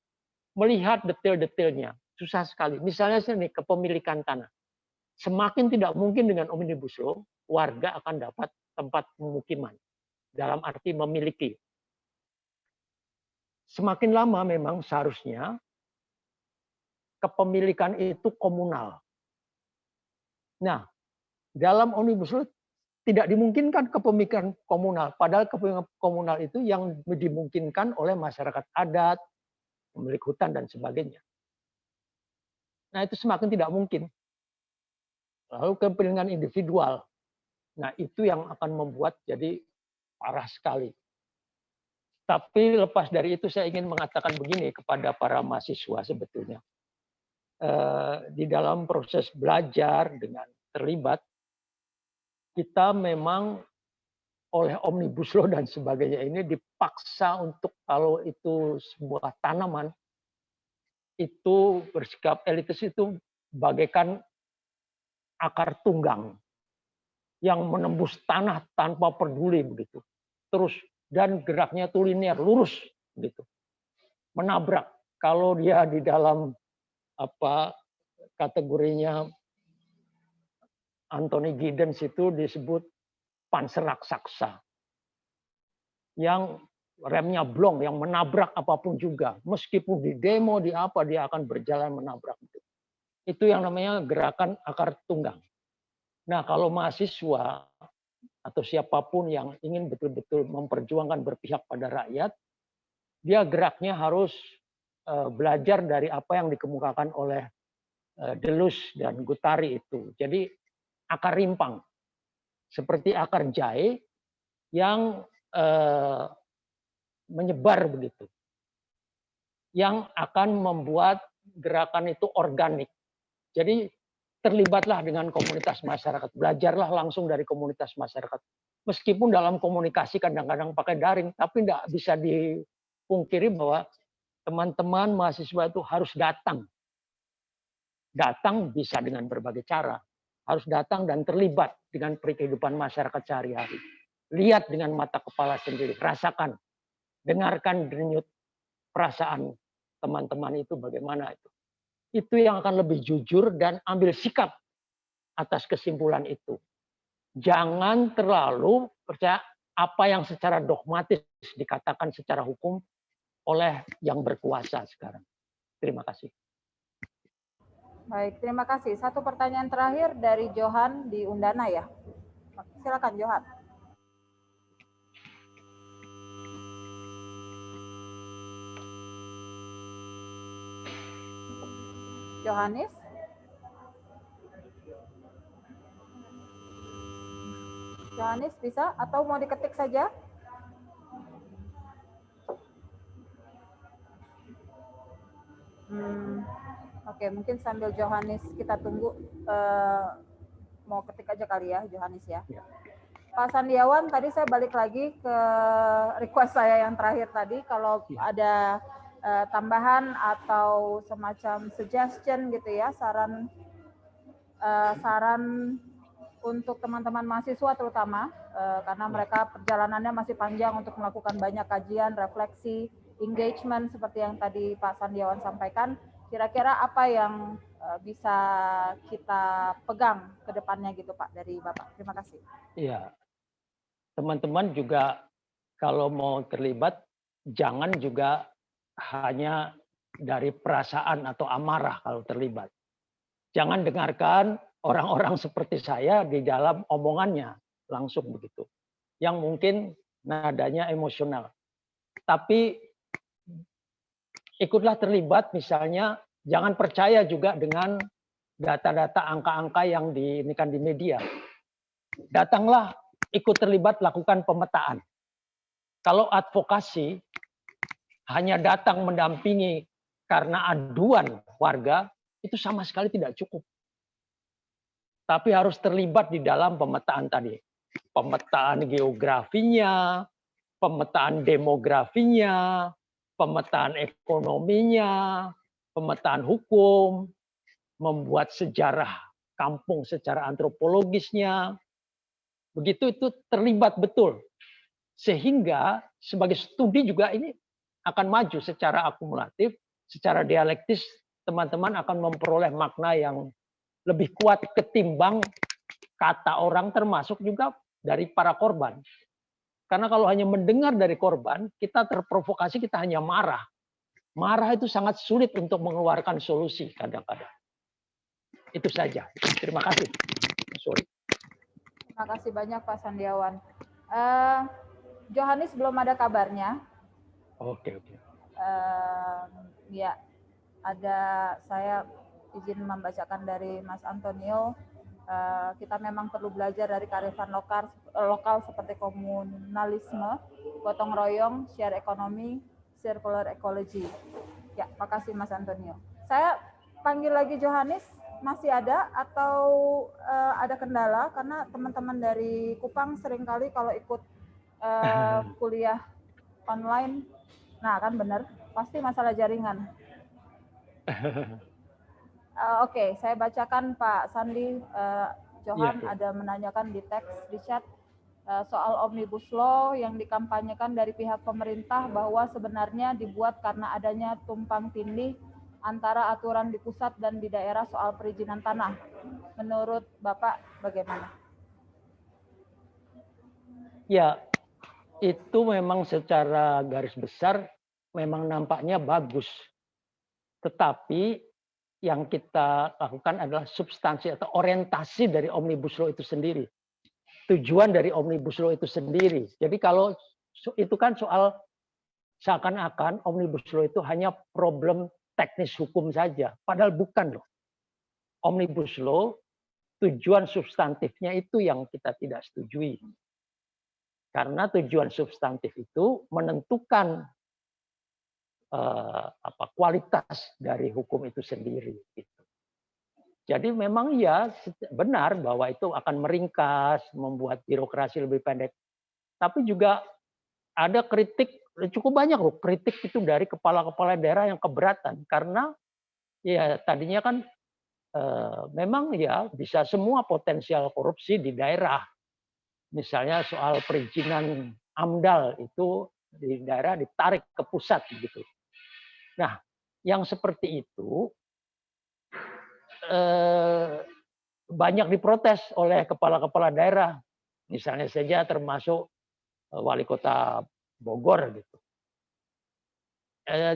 Melihat detail-detailnya susah sekali. Misalnya sini kepemilikan tanah. Semakin tidak mungkin dengan Omnibus Law warga akan dapat tempat pemukiman. Dalam arti memiliki. Semakin lama memang seharusnya kepemilikan itu komunal. Nah, dalam Omnibus Law tidak dimungkinkan kepemilikan komunal. Padahal kepemilikan komunal itu yang dimungkinkan oleh masyarakat adat, pemilik hutan, dan sebagainya. Nah, itu semakin tidak mungkin. Lalu kepemilikan individual. Nah, itu yang akan membuat jadi parah sekali. Tapi lepas dari itu saya ingin mengatakan begini kepada para mahasiswa sebetulnya. Di dalam proses belajar dengan terlibat, kita memang oleh Omnibus Law dan sebagainya ini dipaksa untuk kalau itu sebuah tanaman, itu bersikap elitis itu bagaikan akar tunggang yang menembus tanah tanpa peduli begitu. Terus dan geraknya itu linear, lurus gitu. Menabrak. Kalau dia di dalam kategorinya Anthony Giddens itu disebut panser raksasa. Yang remnya blong, yang menabrak apapun juga. Meskipun di demo, di apa, dia akan berjalan menabrak. Itu yang namanya gerakan akar tunggang. Nah, kalau mahasiswa atau siapapun yang ingin betul-betul memperjuangkan berpihak pada rakyat, dia geraknya harus belajar dari apa yang dikemukakan oleh Deleuze dan Guattari itu. Jadi akar rimpang, seperti akar jahe yang menyebar begitu, yang akan membuat gerakan itu organik. Jadi terlibatlah dengan komunitas masyarakat, belajarlah langsung dari komunitas masyarakat. Meskipun dalam komunikasi kadang-kadang pakai daring, tapi tidak bisa dipungkiri bahwa teman-teman mahasiswa itu harus datang. Datang bisa dengan berbagai cara. Harus datang dan terlibat dengan kehidupan masyarakat sehari-hari. Lihat dengan mata kepala sendiri, rasakan, dengarkan denyut perasaan teman-teman itu bagaimana itu. Itu yang akan lebih jujur dan ambil sikap atas kesimpulan itu. Jangan terlalu percaya apa yang secara dogmatis dikatakan secara hukum oleh yang berkuasa sekarang. Terima kasih. Baik, terima kasih. Satu pertanyaan terakhir dari Johan di Undana ya. Silakan Johan. Johannes. Johannes bisa atau mau diketik saja? Oke, mungkin sambil Johannes kita tunggu, mau ketik aja kali ya Johannes ya. Pak Sandiawan, tadi saya balik lagi ke request saya yang terakhir tadi, kalau ada tambahan atau semacam suggestion gitu ya, saran untuk teman-teman mahasiswa terutama, karena mereka perjalanannya masih panjang untuk melakukan banyak kajian, refleksi, engagement seperti yang tadi Pak Sandiawan sampaikan. Kira-kira apa yang bisa kita pegang ke depannya gitu Pak dari Bapak? Terima kasih. Iya, teman-teman juga kalau mau terlibat, jangan juga hanya dari perasaan atau amarah kalau terlibat. Jangan dengarkan orang-orang seperti saya di dalam omongannya langsung begitu, yang mungkin nadanya emosional. Tapi ikutlah terlibat, misalnya jangan percaya juga dengan data-data angka-angka yang diinikan di media. Datanglah, ikut terlibat, lakukan pemetaan. Kalau advokasi hanya datang mendampingi karena aduan warga, itu sama sekali tidak cukup. Tapi harus terlibat di dalam pemetaan tadi. Pemetaan geografinya, pemetaan demografinya, pemetaan ekonominya, pemetaan hukum, membuat sejarah kampung secara antropologisnya. Begitu itu terlibat betul. Sehingga sebagai studi juga ini akan maju secara akumulatif, secara dialektis, teman-teman akan memperoleh makna yang lebih kuat ketimbang kata orang, termasuk juga dari para korban. Karena kalau hanya mendengar dari korban, kita terprovokasi, kita hanya marah. Marah itu sangat sulit untuk mengeluarkan solusi kadang-kadang. Itu saja. Terima kasih. Sorry. Terima kasih banyak Pak Sandiawan. Johannes belum ada kabarnya. Oke. Ya, ada, saya izin membacakan dari Mas Antonio. Kita memang perlu belajar dari kearifan lokal seperti komunalisme, gotong royong, share ekonomi, circular ecology. Ya, makasih Mas Antonio. Saya panggil lagi Johannes, masih ada atau ada kendala? Karena teman-teman dari Kupang seringkali kalau ikut kuliah online, nah kan benar, pasti masalah jaringan. Oke, saya bacakan Pak Sandi. Johan ada menanyakan di teks di chat soal Omnibus Law yang dikampanyekan dari pihak pemerintah bahwa sebenarnya dibuat karena adanya tumpang tindih antara aturan di pusat dan di daerah soal perizinan tanah. Menurut Bapak bagaimana? Ya, itu memang secara garis besar memang nampaknya bagus. Tetapi yang kita lakukan adalah substansi atau orientasi dari Omnibus Law itu sendiri. Tujuan dari Omnibus Law itu sendiri. Jadi kalau itu kan soal seakan-akan Omnibus Law itu hanya problem teknis hukum saja. Padahal bukan loh. Omnibus Law tujuan substantifnya itu yang kita tidak setujui. Karena tujuan substantif itu menentukan kualitas dari hukum itu sendiri. Gitu. Jadi memang ya benar bahwa itu akan meringkas, membuat birokrasi lebih pendek. Tapi juga ada kritik, cukup banyak loh kritik itu dari kepala-kepala daerah yang keberatan. Karena ya tadinya kan memang ya bisa semua potensial korupsi di daerah. Misalnya soal perizinan AMDAL itu di daerah ditarik ke pusat gitu. Nah, yang seperti itu banyak diprotes oleh kepala-kepala daerah. Misalnya saja termasuk wali kota Bogor gitu.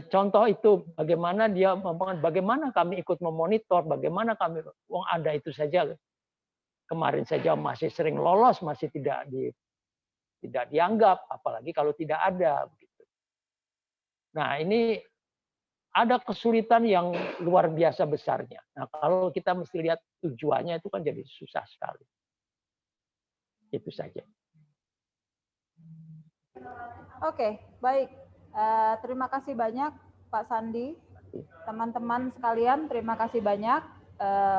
contoh itu bagaimana kami ikut memonitor, bagaimana kami ada itu saja. Kemarin saja masih sering lolos, masih tidak dianggap, apalagi kalau tidak ada. Begitu. Nah, ini ada kesulitan yang luar biasa besarnya. Nah, kalau kita mesti lihat tujuannya itu kan jadi susah sekali. Itu saja. Oke, baik. Terima kasih banyak Pak Sandi. Teman-teman sekalian, terima kasih banyak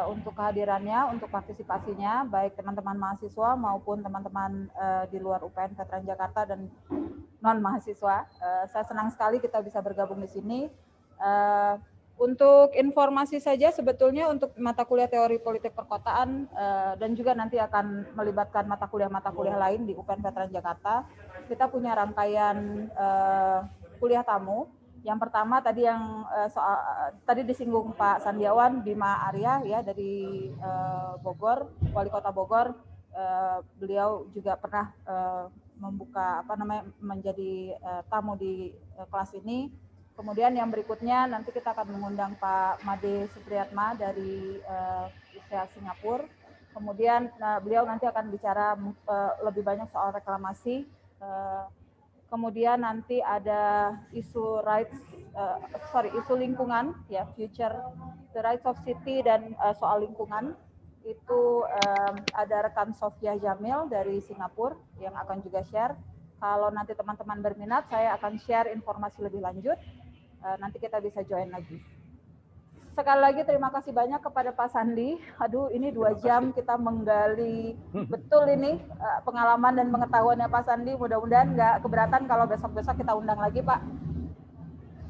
untuk kehadirannya, untuk partisipasinya, baik teman-teman mahasiswa maupun teman-teman di luar UPN Veteran Jakarta dan non-mahasiswa. Saya senang sekali kita bisa bergabung di sini. Untuk informasi saja, sebetulnya untuk mata kuliah teori politik perkotaan dan juga nanti akan melibatkan mata kuliah lain di UPN Veteran Jakarta, kita punya rangkaian kuliah tamu. Yang pertama tadi yang tadi disinggung Pak Sandiawan Bima Arya ya dari Bogor, Wali Kota Bogor. Beliau juga pernah membuka menjadi tamu di kelas ini. Kemudian yang berikutnya nanti kita akan mengundang Pak Made Supriyatma dari ISEA Singapura. Kemudian beliau nanti akan bicara lebih banyak soal reklamasi. Kemudian nanti ada isu isu lingkungan ya, the rights of city dan soal lingkungan. Itu ada rekan Sofia Jamil dari Singapura yang akan juga share. Kalau nanti teman-teman berminat, saya akan share informasi lebih lanjut. Nanti kita bisa join lagi. Sekali lagi terima kasih banyak kepada Pak Sandi. Aduh, ini 2 jam kita menggali betul ini pengalaman dan pengetahuannya Pak Sandi. Mudah-mudahan nggak keberatan kalau besok-besok kita undang lagi, Pak.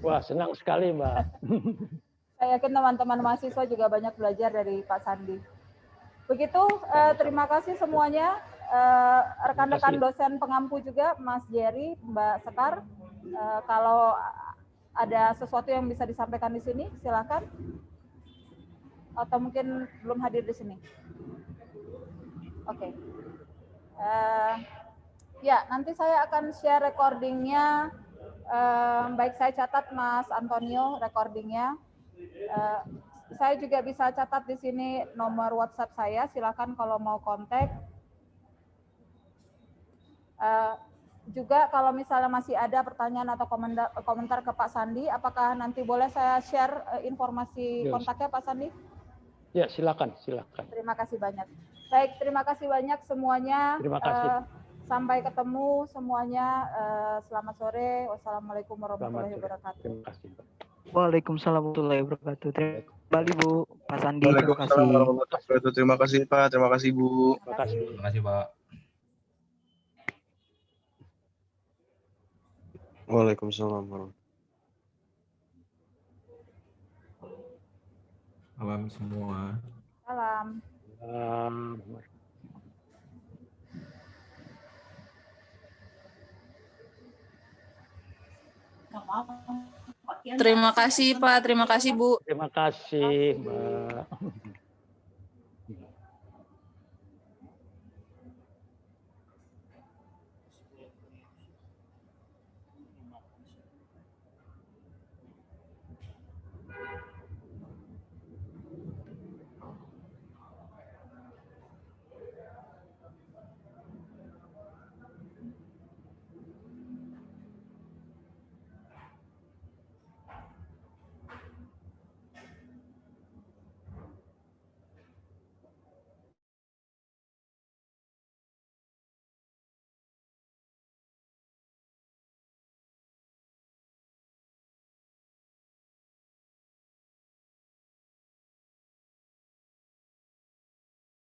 Wah, senang sekali, Mbak. Saya yakin teman-teman mahasiswa juga banyak belajar dari Pak Sandi. Begitu, terima kasih semuanya. Rekan-rekan dosen pengampu juga, Mas Jerry, Mbak Sekar. Kalau ada sesuatu yang bisa disampaikan di sini, silakan. Atau mungkin belum hadir di sini. Oke. Ya, nanti saya akan share recordingnya. Baik, saya catat Mas Antonio recordingnya. Saya juga bisa catat di sini nomor WhatsApp saya. Silakan kalau mau kontak. Juga kalau misalnya masih ada pertanyaan atau komentar ke Pak Sandi, apakah nanti boleh saya share informasi kontaknya Pak Sandi? Ya, silakan. Terima kasih banyak. Baik, terima kasih banyak semuanya. Terima kasih. Sampai ketemu semuanya. Selamat sore. Wassalamualaikum warahmatullahi wabarakatuh. Terima kasih. Waalaikumsalam warahmatullahi wabarakatuh. Terima kasih kembali Bu, Pak Sandi. Waalaikumsalam warahmatullahi wabarakatuh. Terima kasih Pak, terima kasih Bu. Terima kasih. Terima kasih Pak. Waalaikumsalam warahmatullahi wabarakatuh. Salam semua. Salam. Terima kasih Pak, terima kasih Bu. Terima kasih Mbak.